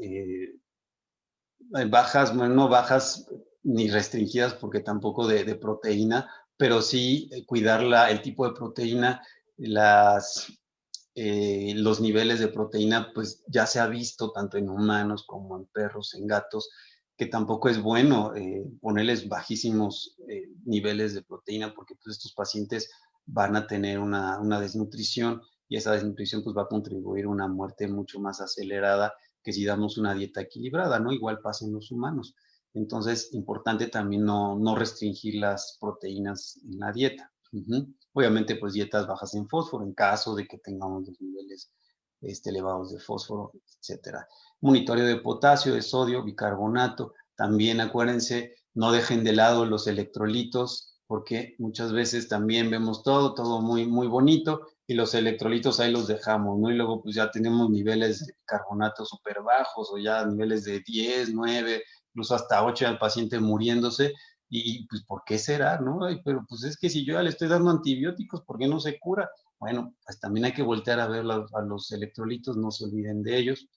bajas, bueno, no bajas ni restringidas porque tampoco de proteína, pero sí cuidar el tipo de proteína, los niveles de proteína, pues ya se ha visto tanto en humanos como en perros, en gatos, que tampoco es bueno ponerles bajísimos niveles de proteína porque pues, estos pacientes van a tener una desnutrición y esa desnutrición pues va a contribuir a una muerte mucho más acelerada que si damos una dieta equilibrada, ¿no? Igual pasa en los humanos. Entonces, importante también no restringir las proteínas en la dieta. Obviamente, pues dietas bajas en fósforo en caso de que tengamos los niveles elevados de fósforo, etcétera. Monitoreo de potasio, de sodio, bicarbonato. También acuérdense, no dejen de lado los electrolitos, porque muchas veces también vemos todo muy, muy bonito y los electrolitos ahí los dejamos, ¿no? Y luego pues ya tenemos niveles de carbonato súper bajos o ya niveles de 10, 9, incluso hasta 8 al paciente muriéndose y pues, ¿por qué será, no? Ay, pero pues es que si yo ya le estoy dando antibióticos, ¿por qué no se cura? Bueno, pues también hay que voltear a ver a los electrolitos, no se olviden de ellos.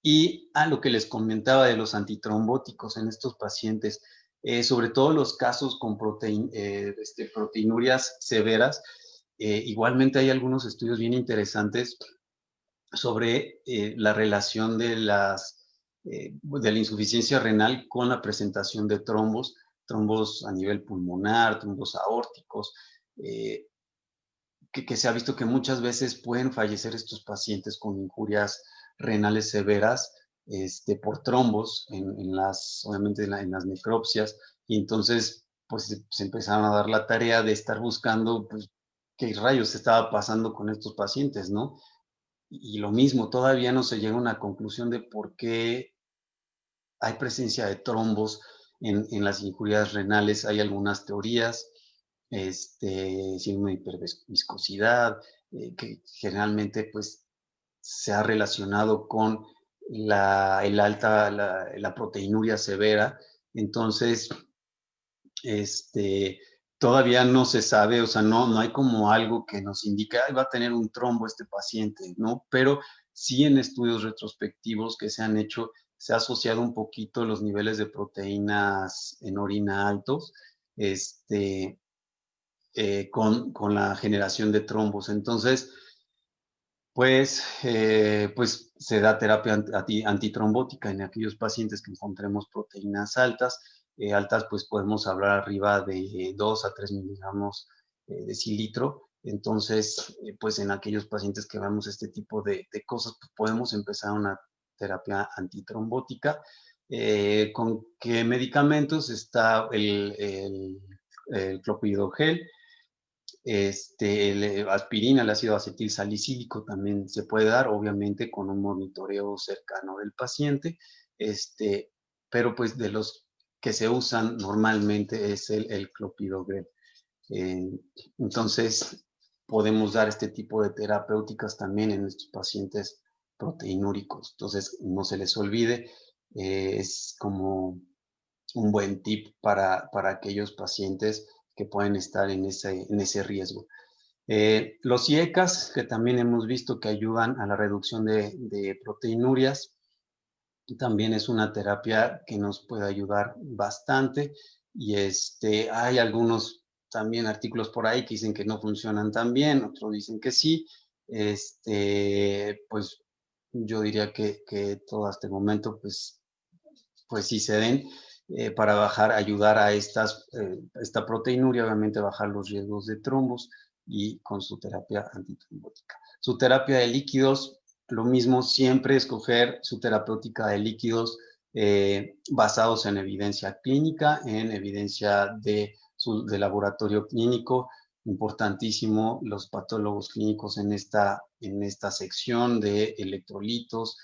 Y a lo que les comentaba de los antitrombóticos en estos pacientes, sobre todo los casos con proteinurias severas, igualmente hay algunos estudios bien interesantes sobre la relación de de la insuficiencia renal con la presentación de trombos a nivel pulmonar, trombos aórticos, eh, que se ha visto que muchas veces pueden fallecer estos pacientes con injurias renales severas por trombos obviamente en las necropsias, y entonces pues se empezaron a dar la tarea de estar buscando pues, qué rayos estaba pasando con estos pacientes, ¿no? Y lo mismo, todavía no se llega a una conclusión de por qué hay presencia de trombos en las injurias renales. Hay algunas teorías, síndrome de hiperviscosidad, que generalmente pues se ha relacionado con la proteinuria severa. Entonces, todavía no se sabe, o sea, no hay como algo que nos indique, "Ay, va a tener un trombo este paciente", ¿no? Pero sí en estudios retrospectivos que se han hecho, se ha asociado un poquito los niveles de proteínas en orina altos, con la generación de trombos. Entonces, pues se da terapia antitrombótica en aquellos pacientes que encontremos proteínas altas. Altas, pues podemos hablar arriba de 2 a 3 miligramos decilitro. Entonces, pues en aquellos pacientes que vemos este tipo de cosas, pues podemos empezar una terapia antitrombótica. ¿Con qué medicamentos? Está el clopidogrel, aspirina, el ácido acetil salicílico también se puede dar, obviamente con un monitoreo cercano del paciente, pero pues de los que se usan normalmente es el clopidogrel. Eh, entonces, podemos dar este tipo de terapéuticas también en estos pacientes proteinúricos. Entonces, no se les olvide, es como un buen tip para aquellos pacientes que pueden estar en ese riesgo. Los IECAS, que también hemos visto que ayudan a la reducción de proteinurias, también es una terapia que nos puede ayudar bastante. Y hay algunos también artículos por ahí que dicen que no funcionan tan bien, otros dicen que sí. Pues yo diría que todo hasta el momento, pues sí se den para ayudar a esta proteinuria, obviamente bajar los riesgos de trombos y con su terapia antitrombótica. Su terapia de líquidos, lo mismo, siempre escoger su terapéutica de líquidos basados en evidencia clínica, en evidencia de laboratorio clínico. Importantísimo los patólogos clínicos en esta sección de electrolitos.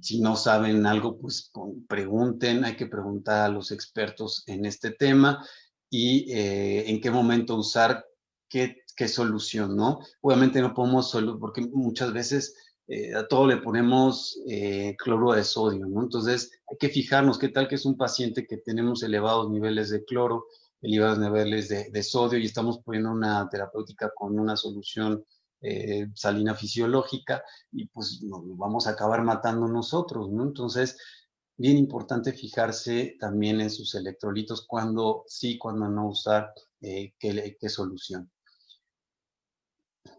Si no saben algo, pues pregunten, hay que preguntar a los expertos en este tema y en qué momento usar qué solución, ¿no? Obviamente no podemos, porque muchas veces a todo le ponemos cloro de sodio, ¿no? Entonces hay que fijarnos qué tal que es un paciente que tenemos elevados niveles de cloro, elevados niveles de sodio y estamos poniendo una terapéutica con una solución salina fisiológica y pues nos vamos a acabar matando nosotros, ¿no? Entonces, bien importante fijarse también en sus electrolitos, cuando sí, cuando no usar, qué solución.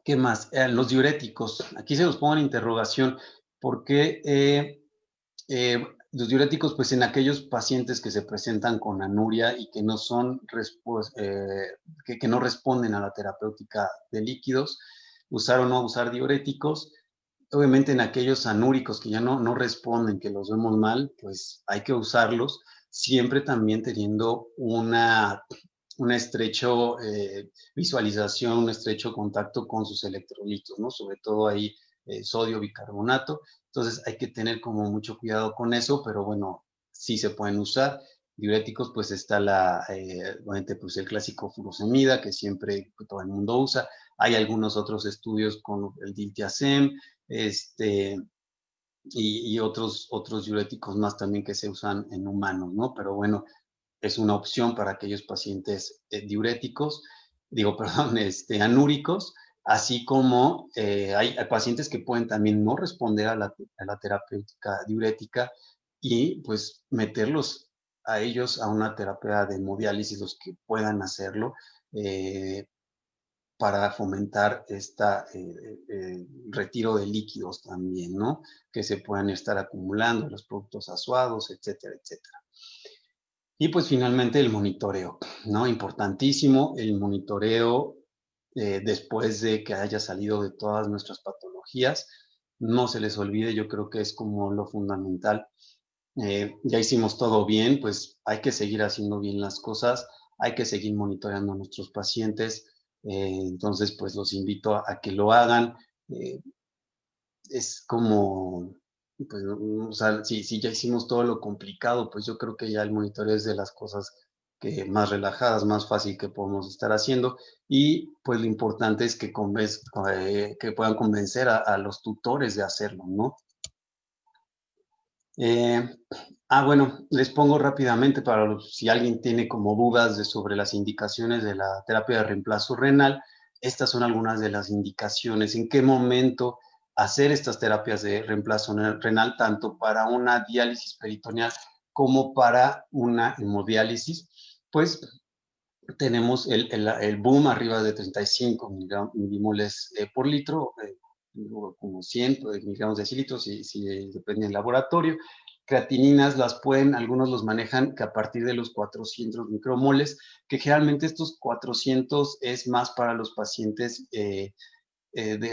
¿Qué más? Los diuréticos. Aquí se los pongo en interrogación, porque los diuréticos, pues en aquellos pacientes que se presentan con anuria y que no que no responden a la terapéutica de líquidos, usar o no usar diuréticos. Obviamente en aquellos anúricos que ya no responden, que los vemos mal, pues hay que usarlos, siempre también teniendo una estrecho visualización, un estrecho contacto con sus electrolitos, ¿no? Sobre todo ahí sodio, bicarbonato. Entonces hay que tener como mucho cuidado con eso, pero bueno, sí se pueden usar. Diuréticos, pues está obviamente, pues el clásico furosemida, que siempre todo el mundo usa. Hay algunos otros estudios con el diltiazem, y otros diuréticos más también que se usan en humanos, ¿no? Pero bueno, es una opción para aquellos pacientes diuréticos, digo, perdón, anúricos, así como hay pacientes que pueden también no responder a la terapéutica diurética y pues meterlos a ellos a una terapia de hemodiálisis, los que puedan hacerlo, para fomentar retiro de líquidos también, ¿no? Que se puedan estar acumulando, los productos azuados, etcétera, etcétera. Y pues finalmente el monitoreo, ¿no? Importantísimo el monitoreo después de que haya salido de todas nuestras patologías. No se les olvide, yo creo que es como lo fundamental. Ya hicimos todo bien, pues hay que seguir haciendo bien las cosas, hay que seguir monitoreando a nuestros pacientes. Entonces, pues los invito a que lo hagan. Es como, pues, o sea, si ya hicimos todo lo complicado, pues yo creo que ya el monitoreo es de las cosas que más relajadas, más fácil que podemos estar haciendo. Y pues lo importante es que, que puedan convencer a los tutores de hacerlo, ¿no? Bueno, les pongo rápidamente si alguien tiene como dudas sobre las indicaciones de la terapia de reemplazo renal. Estas son algunas de las indicaciones. ¿En qué momento hacer estas terapias de reemplazo renal, tanto para una diálisis peritoneal como para una hemodiálisis? Pues tenemos el boom arriba de 35 milimoles por litro, como 100 miligramos de decilitros, si depende del laboratorio. Creatininas algunos los manejan que a partir de los 400 micromoles, que generalmente estos 400 es más para los pacientes de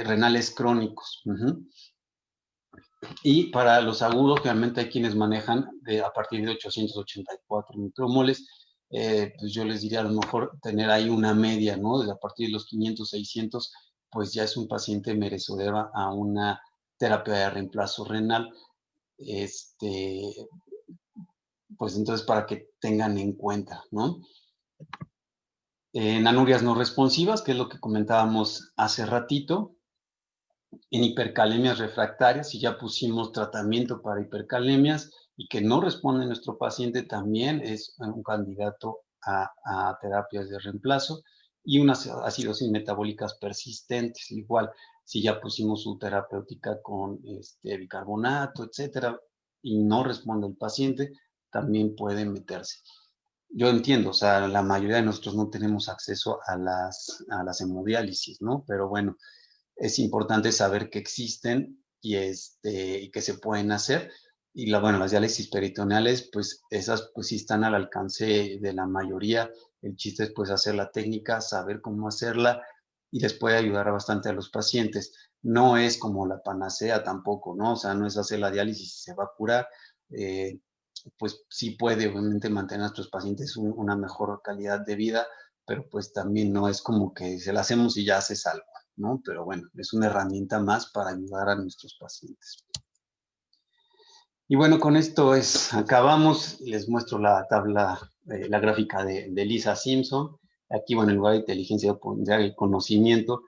renales crónicos. Y para los agudos, realmente hay quienes manejan a partir de 884 micromoles. Pues yo les diría a lo mejor tener ahí una media, ¿no? Desde a partir de los 500, 600, pues ya es un paciente merecedor a una terapia de reemplazo renal. Pues entonces para que tengan en cuenta, ¿no? En anurias no responsivas, que es lo que comentábamos hace ratito, en hipercalemias refractarias, si ya pusimos tratamiento para hipercalemias y que no responde nuestro paciente, también es un candidato a terapias de reemplazo. Y unas acidosis metabólicas persistentes, igual, si ya pusimos su terapéutica con bicarbonato, etcétera, y no responde el paciente, también puede meterse. Yo entiendo, o sea, la mayoría de nosotros no tenemos acceso a las hemodiálisis, ¿no? Pero bueno, es importante saber que existen y que se pueden hacer. Y bueno, las diálisis peritoneales, pues esas pues sí están al alcance de la mayoría. El chiste es pues hacer la técnica, saber cómo hacerla y les puede ayudar bastante a los pacientes. No es como la panacea tampoco, ¿no? O sea, no es hacer la diálisis y se va a curar. Pues sí puede obviamente mantener a nuestros pacientes una mejor calidad de vida, pero pues también no es como que se la hacemos y ya se salva, ¿no? Pero bueno, es una herramienta más para ayudar a nuestros pacientes. Y bueno, con esto acabamos. Les muestro la tabla, la gráfica de Lisa Simpson. Aquí, bueno, en lugar de inteligencia, pondría el conocimiento,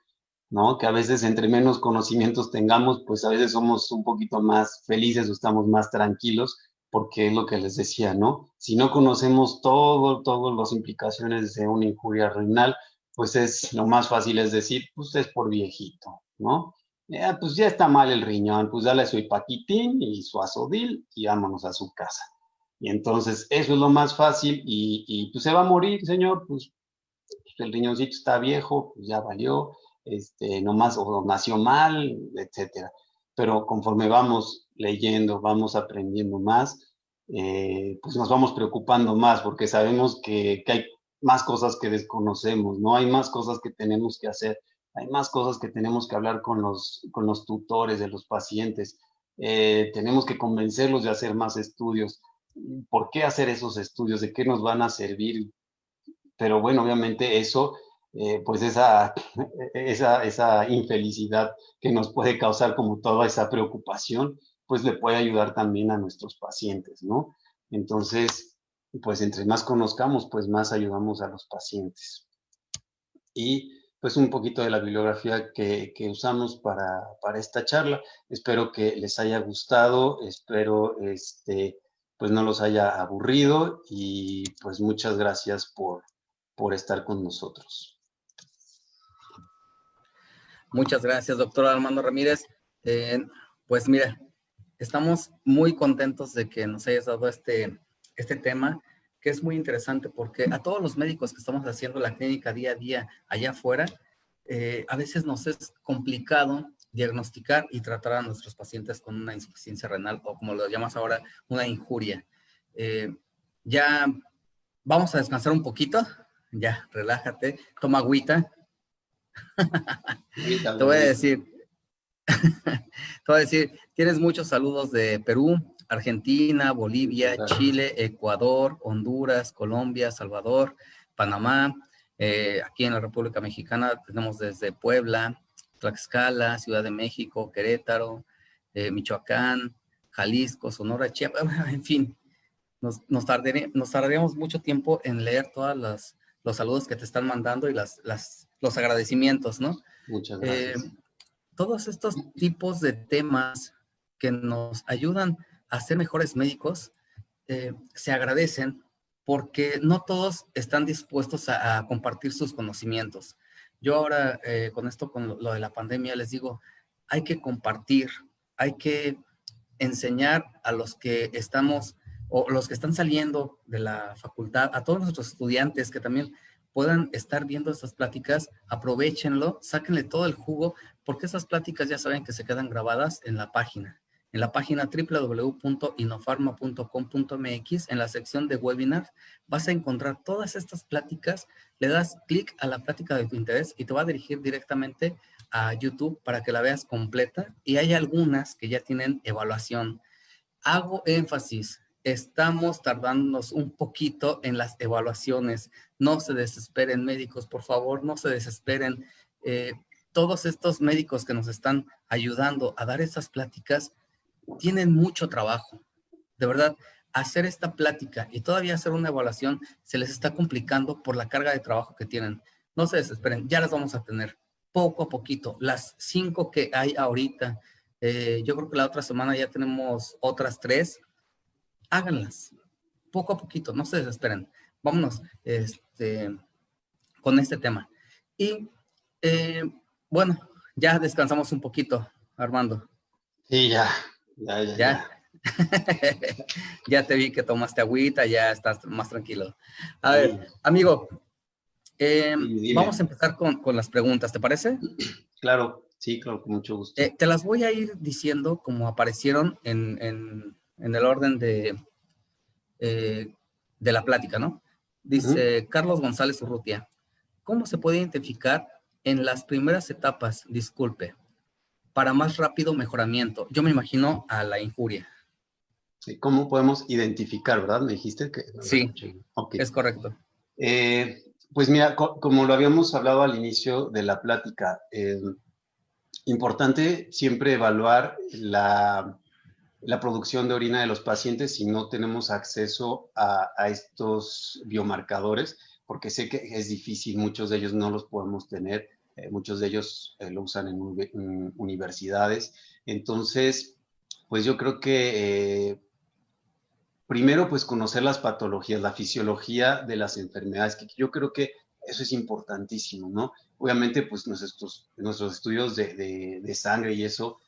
¿no? Que a veces entre menos conocimientos tengamos, pues a veces somos un poquito más felices o estamos más tranquilos, porque es lo que les decía, ¿no? Si no conocemos todas las implicaciones de una injuria renal, pues lo más fácil es decir, pues es por viejito, ¿no? Pues ya está mal el riñón, pues dale su hipaquitín y su azodil y vámonos a su casa. Y entonces eso es lo más fácil y pues se va a morir, señor, pues el riñoncito está viejo, pues ya valió, nomás o nació mal, etcétera. Pero conforme vamos leyendo, vamos aprendiendo más, pues nos vamos preocupando más porque sabemos que hay más cosas que desconocemos, ¿no? Hay más cosas que tenemos que hacer, hay más cosas que tenemos que hablar con los tutores de los pacientes, tenemos que convencerlos de hacer más estudios. ¿Por qué hacer esos estudios? ¿De qué nos van a servir? Pero bueno, obviamente eso, pues esa infelicidad que nos puede causar como toda esa preocupación, pues le puede ayudar también a nuestros pacientes, ¿no? Entonces, pues entre más conozcamos, pues más ayudamos a los pacientes. Y pues un poquito de la bibliografía que usamos para esta charla. Espero que les haya gustado, espero pues no los haya aburrido y pues muchas gracias por estar con nosotros. Muchas gracias, doctor Armando Ramírez. Pues mira, estamos muy contentos de que nos hayas dado este tema, que es muy interesante porque a todos los médicos que estamos haciendo la clínica día a día allá afuera, a veces nos es complicado diagnosticar y tratar a nuestros pacientes con una insuficiencia renal o como lo llamas ahora, una injuria. Ya vamos a descansar un poquito, ya, relájate, toma agüita. Ahorita, Te voy a ahorita. decir, te voy a decir, tienes muchos saludos de Perú, Argentina, Muchas Bolivia, gracias. Chile, Ecuador, Honduras, Colombia, Salvador, Panamá. Aquí en la República Mexicana tenemos desde Puebla, Tlaxcala, Ciudad de México, Querétaro, Michoacán, Jalisco, Sonora, Chiapas, en fin, nos tardaríamos mucho tiempo en leer todos los saludos que te están mandando y los agradecimientos, ¿no? Muchas Eh, gracias. Todos estos tipos de temas que nos ayudan a ser mejores médicos se agradecen porque no todos están dispuestos a compartir sus conocimientos. Yo ahora con esto, con lo de la pandemia, les digo, hay que compartir, hay que enseñar a los que estamos o los que están saliendo de la facultad, a todos nuestros estudiantes que también puedan estar viendo estas pláticas, aprovechenlo, sáquenle todo el jugo, porque esas pláticas ya saben que se quedan grabadas en la página www.inofarma.com.mx, en la sección de webinars, vas a encontrar todas estas pláticas, le das clic a la plática de tu interés y te va a dirigir directamente a YouTube para que la veas completa y hay algunas que ya tienen evaluación. Hago énfasis, estamos tardándonos un poquito en las evaluaciones. No se desesperen, médicos, por favor, no se desesperen. Eh, Todos estos médicos que nos están ayudando a dar esas pláticas tienen mucho trabajo. De verdad, hacer esta plática y todavía hacer una evaluación se les está complicando por la carga de trabajo que tienen. No se desesperen, ya las vamos a tener poco a poquito. Las 5 que hay ahorita, yo creo que la otra semana ya tenemos otras 3. Háganlas poco a poquito, no se desesperen. Vámonos con este tema. Y eh, bueno, ya descansamos un poquito, Armando. Sí, ya, ya, ya, Ya, ya. ya te vi que tomaste agüita, ya estás más tranquilo. A ver, Sí, amigo, dime, vamos a dime. empezar con las preguntas, ¿te parece? Claro, sí, claro, con mucho gusto. Te las voy a ir diciendo como aparecieron en el orden eh, de la plática, ¿no? Ujú. Dice Carlos González Urrutia, ¿cómo se puede identificar en las primeras etapas, disculpe, para más rápido mejoramiento? Yo me imagino a la injuria. Sí, ¿cómo podemos identificar, verdad? Me dijiste que no lo Sí, escuché bien. Ok. es correcto. Pues mira, como lo habíamos hablado al inicio de la plática, importante siempre evaluar la producción de orina de los pacientes si no tenemos acceso a estos biomarcadores, porque sé que es difícil, muchos de ellos no los podemos tener, muchos de ellos lo usan en universidades. Entonces, pues yo creo que primero, pues conocer las patologías, la fisiología de las enfermedades, que yo creo que eso es importantísimo, ¿no? Obviamente, pues nuestros estudios de sangre y eso,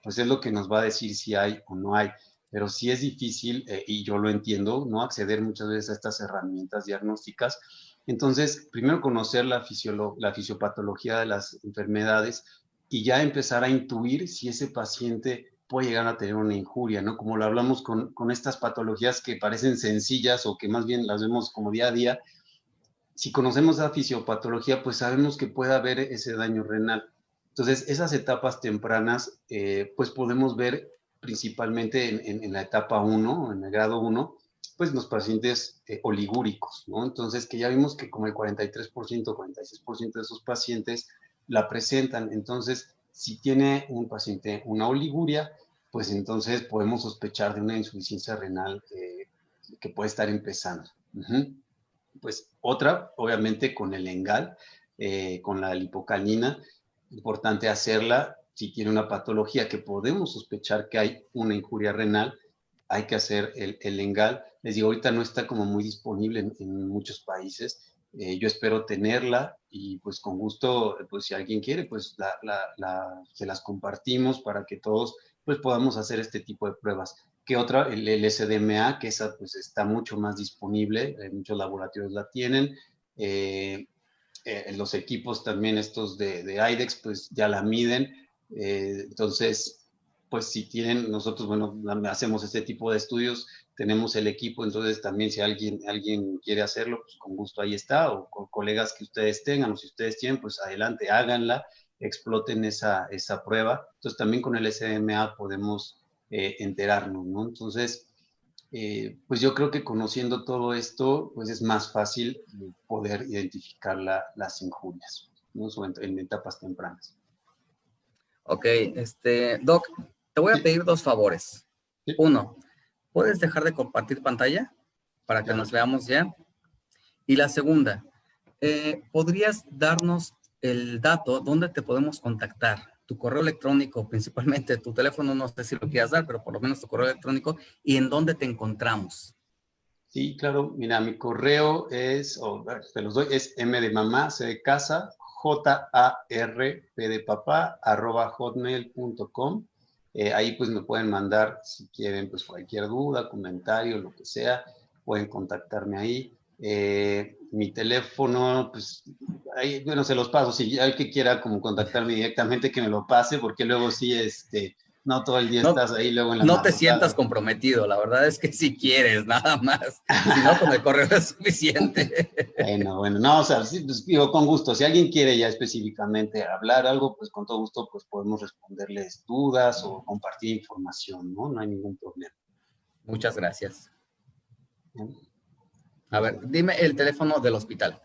pues es lo que nos va a decir si hay o no hay. Pero sí es difícil, y yo lo entiendo, ¿no? Acceder muchas veces a estas herramientas diagnósticas. Entonces, primero conocer la fisiopatología de las enfermedades y ya empezar a intuir si ese paciente puede llegar a tener una injuria, ¿no? Como lo hablamos con estas patologías que parecen sencillas o que más bien las vemos como día a día, si conocemos la fisiopatología, pues sabemos que puede haber ese daño renal. Entonces, esas etapas tempranas, pues podemos ver principalmente en la etapa 1, en el grado 1, pues los pacientes oligúricos, ¿no? Entonces, que ya vimos que como el 43%, 46% de esos pacientes la presentan. Entonces, si tiene un paciente una oliguria, pues entonces podemos sospechar de una insuficiencia renal que puede estar empezando. Pues otra, obviamente con el ENGAL, con la lipocalina, importante hacerla si tiene una patología que podemos sospechar que hay una injuria renal, hay que hacer el ENGAL. Les digo, ahorita no está como muy disponible en muchos países. Yo espero tenerla y pues con gusto, pues si alguien quiere, pues se las compartimos para que todos pues podamos hacer este tipo de pruebas. ¿Qué otra? El SDMA, que esa pues está mucho más disponible, muchos laboratorios la tienen. los equipos también estos de IDEX, pues ya la miden. Entonces, pues si tienen, nosotros, bueno, hacemos este tipo de estudios, tenemos el equipo, entonces también si alguien quiere hacerlo, pues con gusto ahí está, o con colegas que ustedes tengan, o si ustedes tienen, pues adelante, háganla, exploten esa prueba. Entonces también con el SMA podemos enterarnos, ¿no? Entonces, pues yo creo que conociendo todo esto, pues es más fácil poder identificar las injurias, ¿no? En etapas tempranas. Ok, Doc, te voy a Sí, pedir dos favores. sí, Uno, ¿puedes dejar de compartir pantalla sí, para que claro. nos veamos ya? Y la segunda, ¿podrías darnos el dato donde te podemos contactar? Tu correo electrónico, principalmente tu teléfono, no sé si lo quieras dar, pero por lo menos tu correo electrónico y en dónde te encontramos. Sí, claro. Mira, mi correo es, te los doy, es m de mamá, c de casa, JARP de papá, @hotmail.com. Ahí pues me pueden mandar, si quieren, pues cualquier duda, comentario, lo que sea, pueden contactarme ahí. Mi teléfono, pues ahí, bueno, se los paso. Si hay que quiera como contactarme directamente, que me lo pase, porque luego sí, no todo el día No, estás ahí, luego en la no te sientas madrugada. comprometido, la verdad es que si quieres, nada más. Si no, con el correo es suficiente. Bueno, no, o sea, sí, pues, digo, con gusto. Si alguien quiere ya específicamente hablar algo, pues con todo gusto, pues podemos responderles dudas o compartir información, ¿no? No hay ningún problema. Muchas gracias. ¿No? A ver, dime el teléfono del hospital.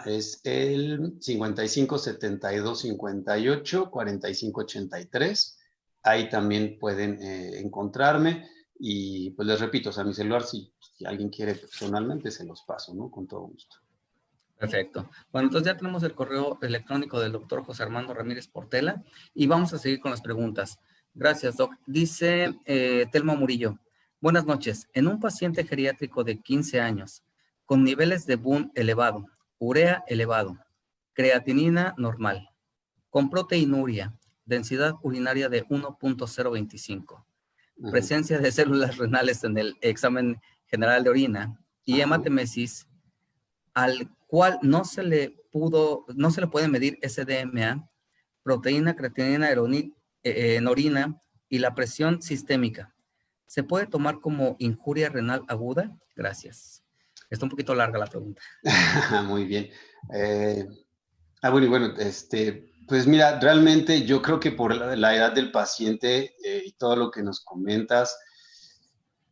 Es el 55 72 58 45 83. Ahí también pueden encontrarme. Y pues les repito, o sea, mi celular, si alguien quiere personalmente, se los paso, ¿no? Con todo gusto. Perfecto. Bueno, entonces ya tenemos el correo electrónico del doctor José Armando Ramírez Portela y vamos a seguir con las preguntas. Gracias, Doc. Dice Telma Murillo. Buenas noches. En un paciente geriátrico de 15 años, con niveles de BUN elevado, urea elevado, creatinina normal, con proteinuria, densidad urinaria de 1.025, Ujú. presencia de células renales en el examen general de orina y Ajá. hematemesis, al cual no se le puede medir SDMA, proteína, creatinina en orina y la presión sistémica. ¿Se puede tomar como injuria renal aguda? Gracias. Está un poquito larga la pregunta. Muy bien. Eh, bueno, y bueno, pues mira, realmente yo creo que por la edad del paciente y todo lo que nos comentas,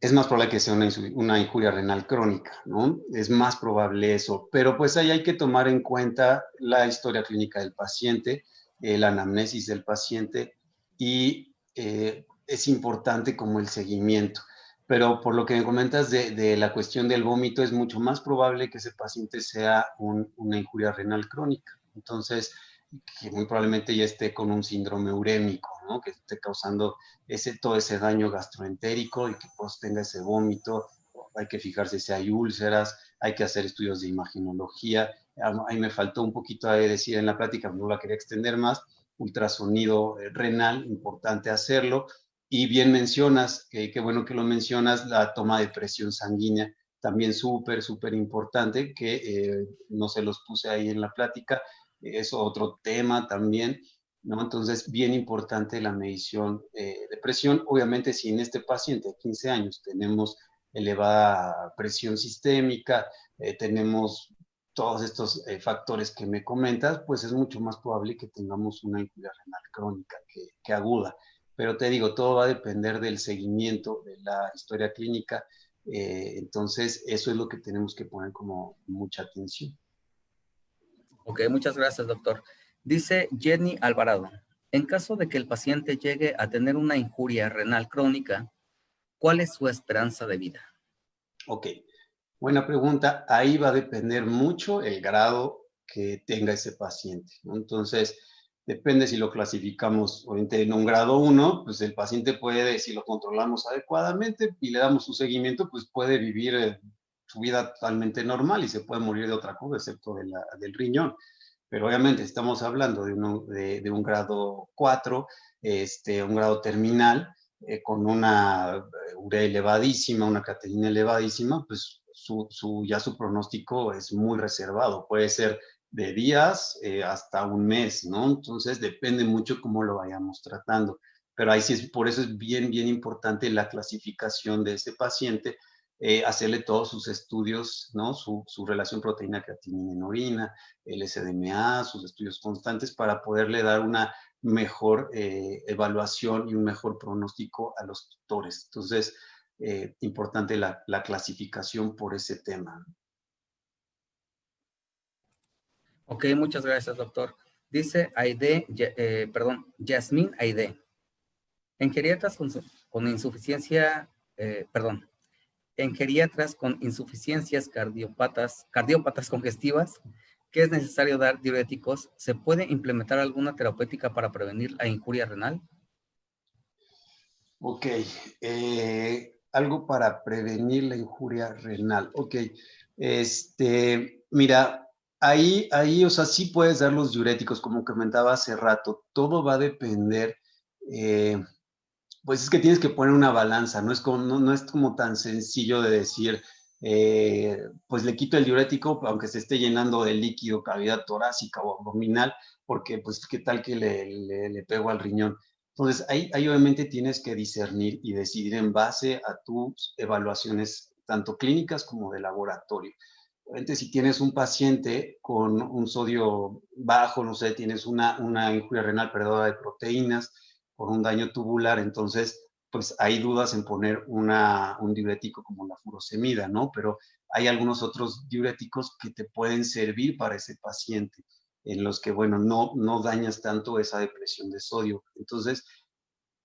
es más probable que sea una injuria renal crónica, ¿no? Es más probable eso, pero pues ahí hay que tomar en cuenta la historia clínica del paciente, la anamnesis del paciente y es importante como el seguimiento. Pero por lo que me comentas de la cuestión del vómito, es mucho más probable que ese paciente sea una injuria renal crónica. Entonces, que muy probablemente ya esté con un síndrome urémico, ¿no? Que esté causando todo ese daño gastroentérico y que pues tenga ese vómito. Hay que fijarse si hay úlceras, hay que hacer estudios de imaginología. Ahí me faltó un poquito de decir en la plática, no la quería extender más. Ultrasonido renal, importante hacerlo. Y bien mencionas, qué bueno que lo mencionas, la toma de presión sanguínea, también súper, súper importante, que no se los puse ahí en la plática, es otro tema también, ¿no? Entonces, bien importante la medición de presión. Obviamente, si en este paciente de 15 años tenemos elevada presión sistémica, tenemos todos estos factores que me comentas, pues es mucho más probable que tengamos una injuria renal crónica que aguda. Pero te digo, todo va a depender del seguimiento de la historia clínica. Entonces, eso es lo que tenemos que poner como mucha atención. Ok, muchas gracias, doctor. Dice Jenny Alvarado. En caso de que el paciente llegue a tener una injuria renal crónica, ¿cuál es su esperanza de vida? Ok, buena pregunta. Ahí va a depender mucho el grado que tenga ese paciente, ¿no? Entonces, depende si lo clasificamos obviamente en un grado 1, pues el paciente puede, si lo controlamos adecuadamente y le damos su seguimiento, pues puede vivir su vida totalmente normal y se puede morir de otra cosa, excepto del riñón. Pero obviamente estamos hablando de un grado 4, un grado terminal, con una urea elevadísima, una creatinina elevadísima, pues ya su pronóstico es muy reservado. Puede ser de días hasta un mes, ¿no? Entonces depende mucho cómo lo vayamos tratando. Pero ahí sí, por eso es bien, bien importante la clasificación de ese paciente, hacerle todos sus estudios, ¿no? Su relación proteína-creatinina en orina, el SDMA, sus estudios constantes para poderle dar una mejor evaluación y un mejor pronóstico a los tutores. Entonces, importante la clasificación por ese tema. Ok, muchas gracias, doctor. Dice Aide, Yasmín Aide. En geriatras con insuficiencia, perdón, en geriatras con insuficiencias cardiópatas congestivas, que es necesario dar diuréticos, ¿se puede implementar alguna terapéutica para prevenir la injuria renal? Ok, algo para prevenir la injuria renal. Ok, mira, ahí, o sea, sí puedes dar los diuréticos, como comentaba hace rato. Todo va a depender, pues es que tienes que poner una balanza, no es como tan sencillo de decir, pues le quito el diurético, aunque se esté llenando de líquido, cavidad torácica o abdominal, porque pues qué tal que le pego al riñón. Entonces, ahí obviamente tienes que discernir y decidir en base a tus evaluaciones, tanto clínicas como de laboratorio. Obviamente, si tienes un paciente con un sodio bajo, no sé, tienes una injuria renal perdedora de proteínas por un daño tubular, entonces, pues hay dudas en poner un diurético como la furosemida, ¿no? Pero hay algunos otros diuréticos que te pueden servir para ese paciente, en los que, bueno, no dañas tanto esa depresión de sodio. Entonces,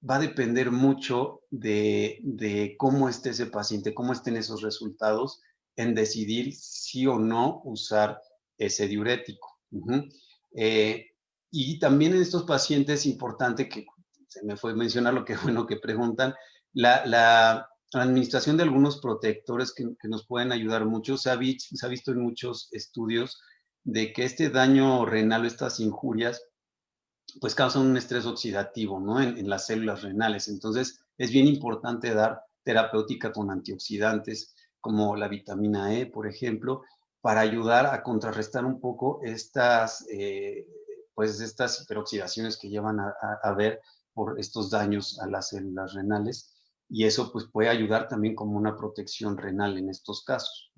va a depender mucho de cómo esté ese paciente, cómo estén esos resultados, en decidir sí o no usar ese diurético. Eh, y también en estos pacientes es importante que, se me fue a mencionar lo que bueno que preguntan, la administración de algunos protectores que nos pueden ayudar mucho. Se ha visto en muchos estudios de que este daño renal o estas injurias pues causan un estrés oxidativo, ¿no? En las células renales. Entonces, es bien importante dar terapéutica con antioxidantes, como la vitamina E, por ejemplo, para ayudar a contrarrestar un poco pues estas hiperoxidaciones que llevan a ver por estos daños a las células renales. Y eso pues puede ayudar también como una protección renal en estos casos.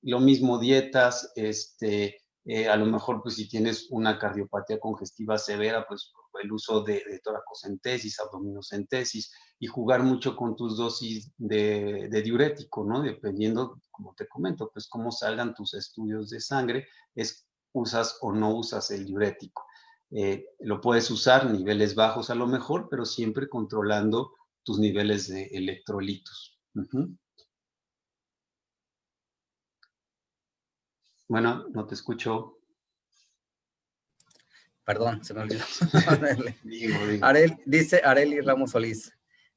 Lo mismo dietas, a lo mejor, pues si tienes una cardiopatía congestiva severa, pues el uso de toracocentesis, abdominocentesis y jugar mucho con tus dosis de diurético, ¿no? Dependiendo, como te comento, pues cómo salgan tus estudios de sangre, usas o no usas el diurético. Lo puedes usar niveles bajos a lo mejor, pero siempre controlando tus niveles de electrolitos. Bueno, no te escucho. Perdón, se me olvidó. Digo. Dice Areli Ramos Solís.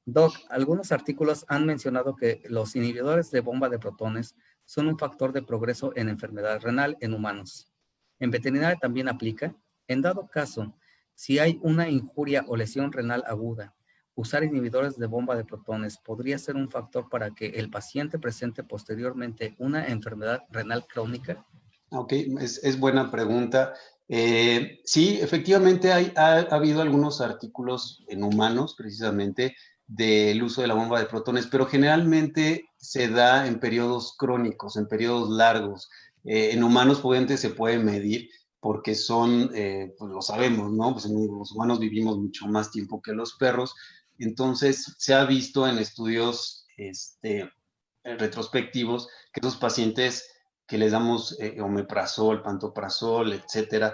Doc, algunos artículos han mencionado que los inhibidores de bomba de protones son un factor de progreso en enfermedad renal en humanos. ¿En veterinaria también aplica? En dado caso, si hay una injuria o lesión renal aguda, usar inhibidores de bomba de protones podría ser un factor para que el paciente presente posteriormente una enfermedad renal crónica. Ok, es buena pregunta. Sí, efectivamente ha habido algunos artículos en humanos, precisamente, del uso de la bomba de protones, pero generalmente se da en periodos crónicos, en periodos largos. En humanos, obviamente, se puede medir porque pues lo sabemos, ¿no? Pues los humanos vivimos mucho más tiempo que los perros. Entonces, se ha visto en estudios retrospectivos que esos pacientes que les damos omeprazol, pantoprazol, etcétera,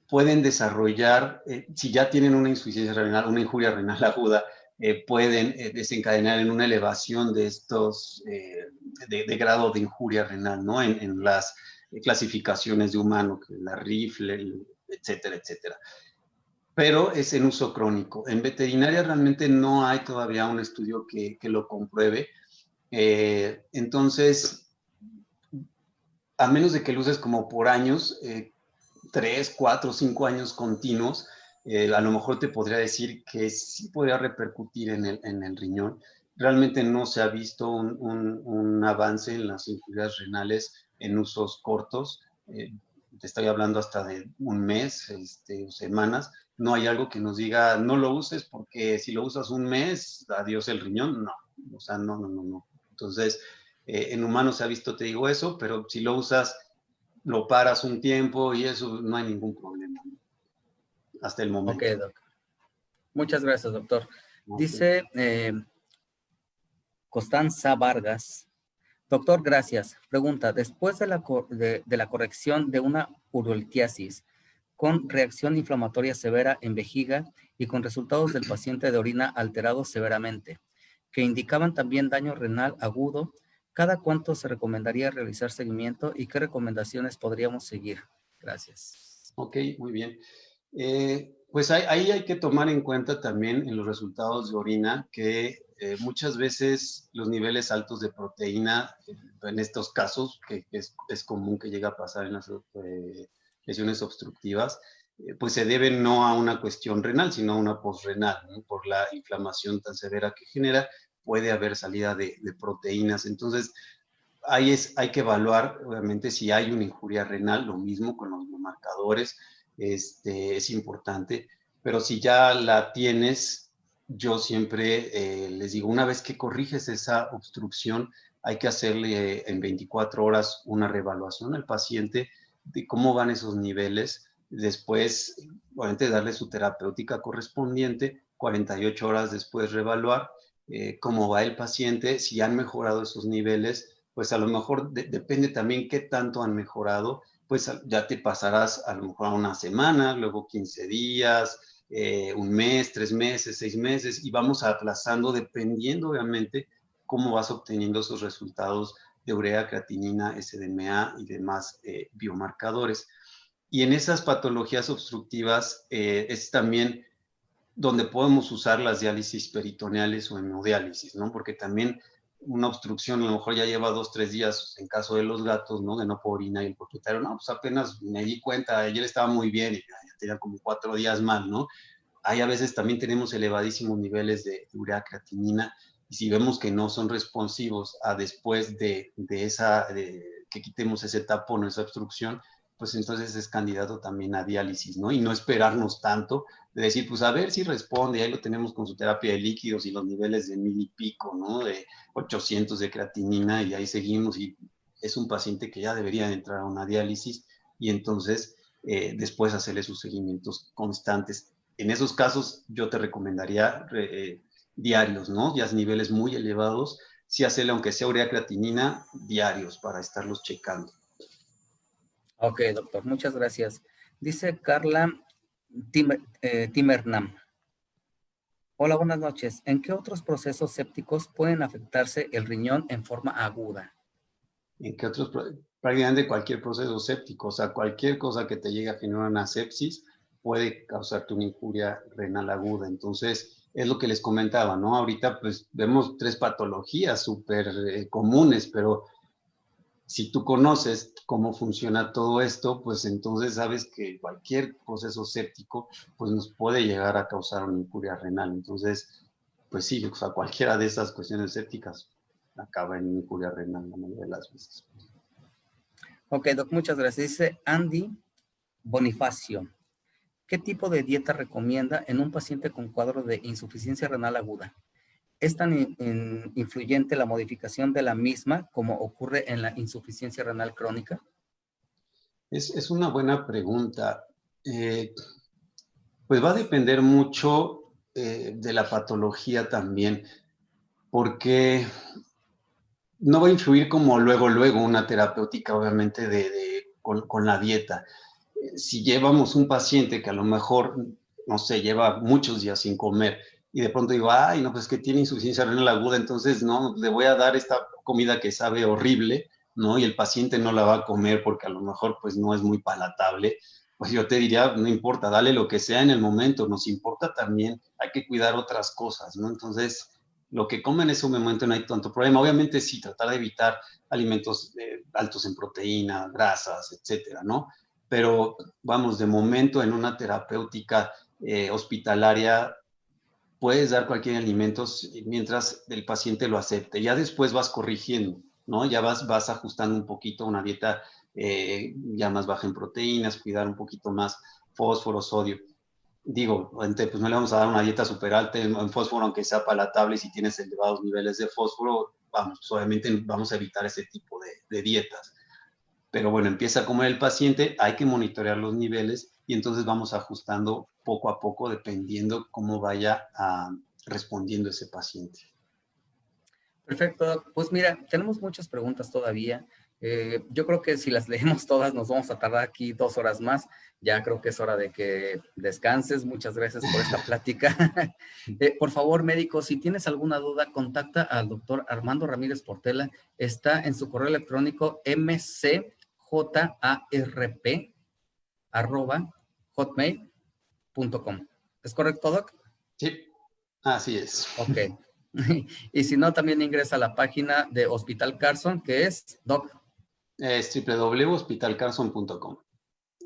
pueden desarrollar, si ya tienen una insuficiencia renal, una injuria renal aguda, pueden desencadenar en una elevación de estos, de grado de injuria renal, ¿no? En las clasificaciones de humano, la RIFLE, etcétera, etcétera. Pero es en uso crónico. En veterinaria realmente no hay todavía un estudio que lo compruebe. Entonces, a menos de que lo uses como por años, 3, 4, 5 años continuos, a lo mejor te podría decir que sí podría repercutir en el riñón. Realmente no se ha visto un avance en las injurias renales en usos cortos. te estoy hablando hasta de un mes, o semanas, no hay algo que nos diga, no lo uses porque si lo usas un mes, adiós el riñón, no, o sea, no, no, no, no. Entonces, en humanos se ha visto, te digo eso, pero si lo usas, lo paras un tiempo y eso no hay ningún problema, ¿no? Hasta el Ok, momento. doc. Muchas gracias, doctor. Okay. Dice Constanza Vargas. Doctor, gracias. Pregunta, después de la corrección de una urolitiasis con reacción inflamatoria severa en vejiga y con resultados del paciente de orina alterados severamente, que indicaban también daño renal agudo, ¿cada cuánto se recomendaría realizar seguimiento y qué recomendaciones podríamos seguir? Gracias. Ok, muy bien. Pues ahí hay que tomar en cuenta también en los resultados de orina que muchas veces los niveles altos de proteína, en estos casos, que es común que llegue a pasar en las lesiones obstructivas, pues se deben no a una cuestión renal, sino a una posrenal, ¿no? Por la inflamación tan severa que genera, puede haber salida de proteínas. Entonces, hay que evaluar, obviamente, si hay una injuria renal, lo mismo con los biomarcadores, es importante, pero si ya la tienes, yo siempre les digo, una vez que corriges esa obstrucción, hay que hacerle en 24 horas una reevaluación al paciente de cómo van esos niveles, después, obviamente, darle su terapéutica correspondiente, 48 horas después reevaluar cómo va el paciente, si han mejorado esos niveles, pues a lo mejor depende también qué tanto han mejorado, pues ya te pasarás a lo mejor a una semana, luego 15 días, un mes, 3 meses, 6 meses, y vamos aplazando dependiendo obviamente cómo vas obteniendo esos resultados de urea, creatinina, SDMA y demás biomarcadores. Y en esas patologías obstructivas es también donde podemos usar las diálisis peritoneales o hemodiálisis, ¿no? Porque también una obstrucción a lo mejor ya lleva 2, 3 días, en caso de los gatos, ¿no? De no por orina y el propietario, no, pues apenas me di cuenta, ayer estaba muy bien y ya tenía como 4 días mal, ¿no? Hay a veces también tenemos elevadísimos niveles de urea creatinina y si vemos que no son responsivos a después de que quitemos ese tapón o esa obstrucción, pues entonces es candidato también a diálisis, ¿no? Y no esperarnos tanto de decir, pues a ver si responde, ahí lo tenemos con su terapia de líquidos y los niveles de 1000 y pico, ¿no? De 800 de creatinina y ahí seguimos y es un paciente que ya debería entrar a una diálisis y entonces después hacerle sus seguimientos constantes. En esos casos yo te recomendaría diarios, ¿no? Ya niveles muy elevados, sí hacerle aunque sea urea creatinina diarios para estarlos checando. Ok, doctor, muchas gracias. Dice Carla Timernam. Hola, buenas noches. ¿En qué otros procesos sépticos pueden afectarse el riñón en forma aguda? En que otros, prácticamente cualquier proceso séptico, o sea, cualquier cosa que te llegue a generar una sepsis puede causarte una injuria renal aguda. Entonces, es lo que les comentaba, ¿no? Ahorita, pues, vemos 3 patologías súper comunes, pero si tú conoces cómo funciona todo esto, pues entonces sabes que cualquier proceso séptico, pues nos puede llegar a causar una injuria renal. Entonces, pues sí, o sea, cualquiera de esas cuestiones sépticas acaba en injuria renal la mayoría de las veces. Ok, doc, muchas gracias. Dice Andy Bonifacio. ¿Qué tipo de dieta recomienda en un paciente con cuadro de insuficiencia renal aguda? ¿Es tan influyente la modificación de la misma como ocurre en la insuficiencia renal crónica? Es una buena pregunta. Pues va a depender mucho de la patología también, porque no va a influir como luego una terapéutica, obviamente, con la dieta. Si llevamos un paciente que a lo mejor, no sé, lleva muchos días sin comer y de pronto digo, ay, no, pues que tiene insuficiencia renal aguda, entonces no, le voy a dar esta comida que sabe horrible, ¿no? Y el paciente no la va a comer porque a lo mejor pues no es muy palatable, pues yo te diría, no importa, dale lo que sea en el momento, nos importa también, hay que cuidar otras cosas, ¿no? Entonces, lo que come en ese momento no hay tanto problema. Obviamente sí, tratar de evitar alimentos altos en proteína, grasas, etcétera, ¿no? Pero vamos, de momento en una terapéutica hospitalaria puedes dar cualquier alimento mientras el paciente lo acepte. Ya después vas corrigiendo, ¿no? Ya vas ajustando un poquito una dieta ya más baja en proteínas, cuidar un poquito más fósforo, sodio. Digo, pues no le vamos a dar una dieta súper alta en fósforo, aunque sea palatable, y si tienes elevados niveles de fósforo, vamos, pues obviamente vamos a evitar ese tipo de dietas. Pero bueno, empieza a comer el paciente, hay que monitorear los niveles y entonces vamos ajustando poco a poco dependiendo cómo vaya respondiendo ese paciente. Perfecto, Doc. Pues mira, tenemos muchas preguntas todavía. Yo creo que si las leemos todas nos vamos a tardar aquí 2 horas más. Ya creo que es hora de que descanses. Muchas gracias por esta plática. Por favor, médico, si tienes alguna duda, contacta al doctor Armando Ramírez Portela. Está en su correo electrónico mcjarp@hotmail.com. ¿Es correcto, Doc? Sí, así es. Ok. Y si no, también ingresa a la página de Hospital Carson, que es Doc. Es www.hospitalcarson.com.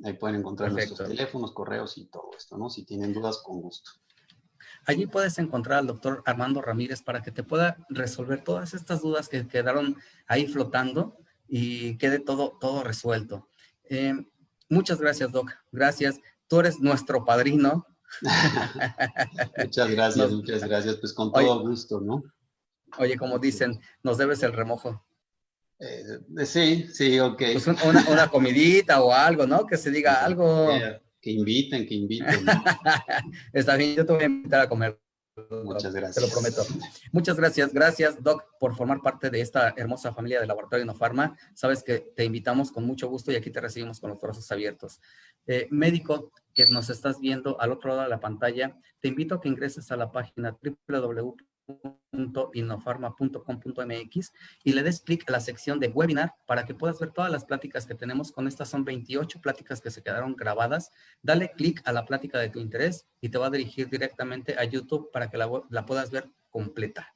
Ahí pueden encontrar nuestros Perfecto. teléfonos, correos y todo esto, ¿no? Si tienen dudas, con gusto. Allí puedes encontrar al doctor Armando Ramírez para que te pueda resolver todas estas dudas que quedaron ahí flotando y quede todo resuelto. Muchas gracias, Doc. Gracias. Tú eres nuestro padrino. Muchas gracias, Nos, muchas gracias. Pues con oye, todo gusto, ¿no? oye, como dicen, nos debes el remojo. Sí, sí, ok. Pues una comidita o algo, ¿no? Que se diga algo. Que inviten, ¿no? Está bien, yo te voy a invitar a comer, Doc, Muchas te lo prometo. gracias. Muchas gracias. Gracias, Doc, por formar parte de esta hermosa familia de Laboratorio Inofarma. Sabes que te invitamos con mucho gusto y aquí te recibimos con los brazos abiertos. Médico que nos estás viendo al otro lado de la pantalla, te invito a que ingreses a la página www.inofarma.com.mx y le des clic a la sección de webinar para que puedas ver todas las pláticas que tenemos. Con estas son 28 pláticas que se quedaron grabadas. Dale clic a la plática de tu interés y te va a dirigir directamente a YouTube para que la puedas ver completa.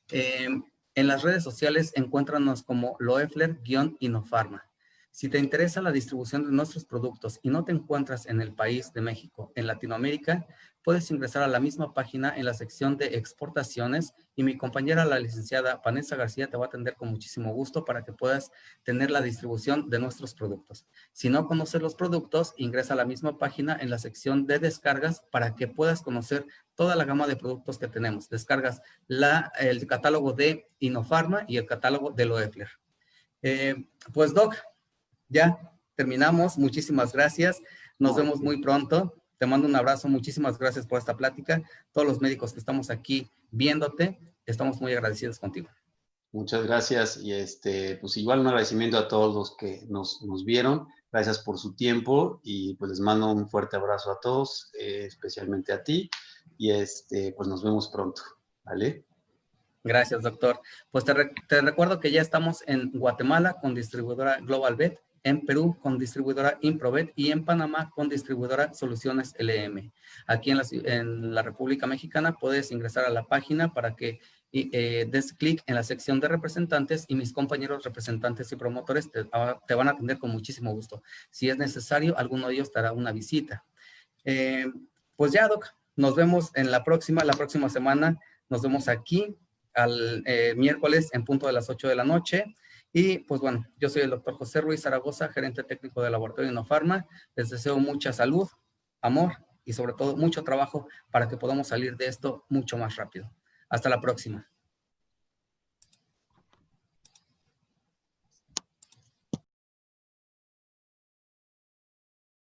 En las redes sociales encuéntranos como Loeffler-Inofarma. Si te interesa la distribución de nuestros productos y no te encuentras en el país de México, en Latinoamérica, puedes ingresar a la misma página en la sección de exportaciones y mi compañera, la licenciada Vanessa García, te va a atender con muchísimo gusto para que puedas tener la distribución de nuestros productos. Si no conoces los productos, ingresa a la misma página en la sección de descargas para que puedas conocer toda la gama de productos que tenemos. Descargas el catálogo de Inofarma y el catálogo de Loeffler. Pues, Doc, ya terminamos. Muchísimas gracias. Nos vemos muy pronto. Te mando un abrazo. Muchísimas gracias por esta plática. Todos los médicos que estamos aquí viéndote, estamos muy agradecidos contigo. Muchas gracias y pues igual un agradecimiento a todos los que nos vieron. Gracias por su tiempo y pues les mando un fuerte abrazo a todos, especialmente a ti y pues nos vemos pronto, ¿vale? Gracias, doctor. Pues te recuerdo que ya estamos en Guatemala con distribuidora Global Vet, en Perú con distribuidora Improvet y en Panamá con distribuidora Soluciones LM. Aquí en la República Mexicana puedes ingresar a la página para que des clic en la sección de representantes y mis compañeros representantes y promotores te van a atender con muchísimo gusto. Si es necesario, alguno de ellos te hará una visita. Pues ya, Doc, nos vemos en la próxima semana. Nos vemos aquí al miércoles en punto de las 8 de la noche. Y pues bueno, yo soy el doctor José Ruiz Zaragoza, gerente técnico del Laboratorio Inofarma. Les deseo mucha salud, amor y sobre todo mucho trabajo para que podamos salir de esto mucho más rápido. Hasta la próxima.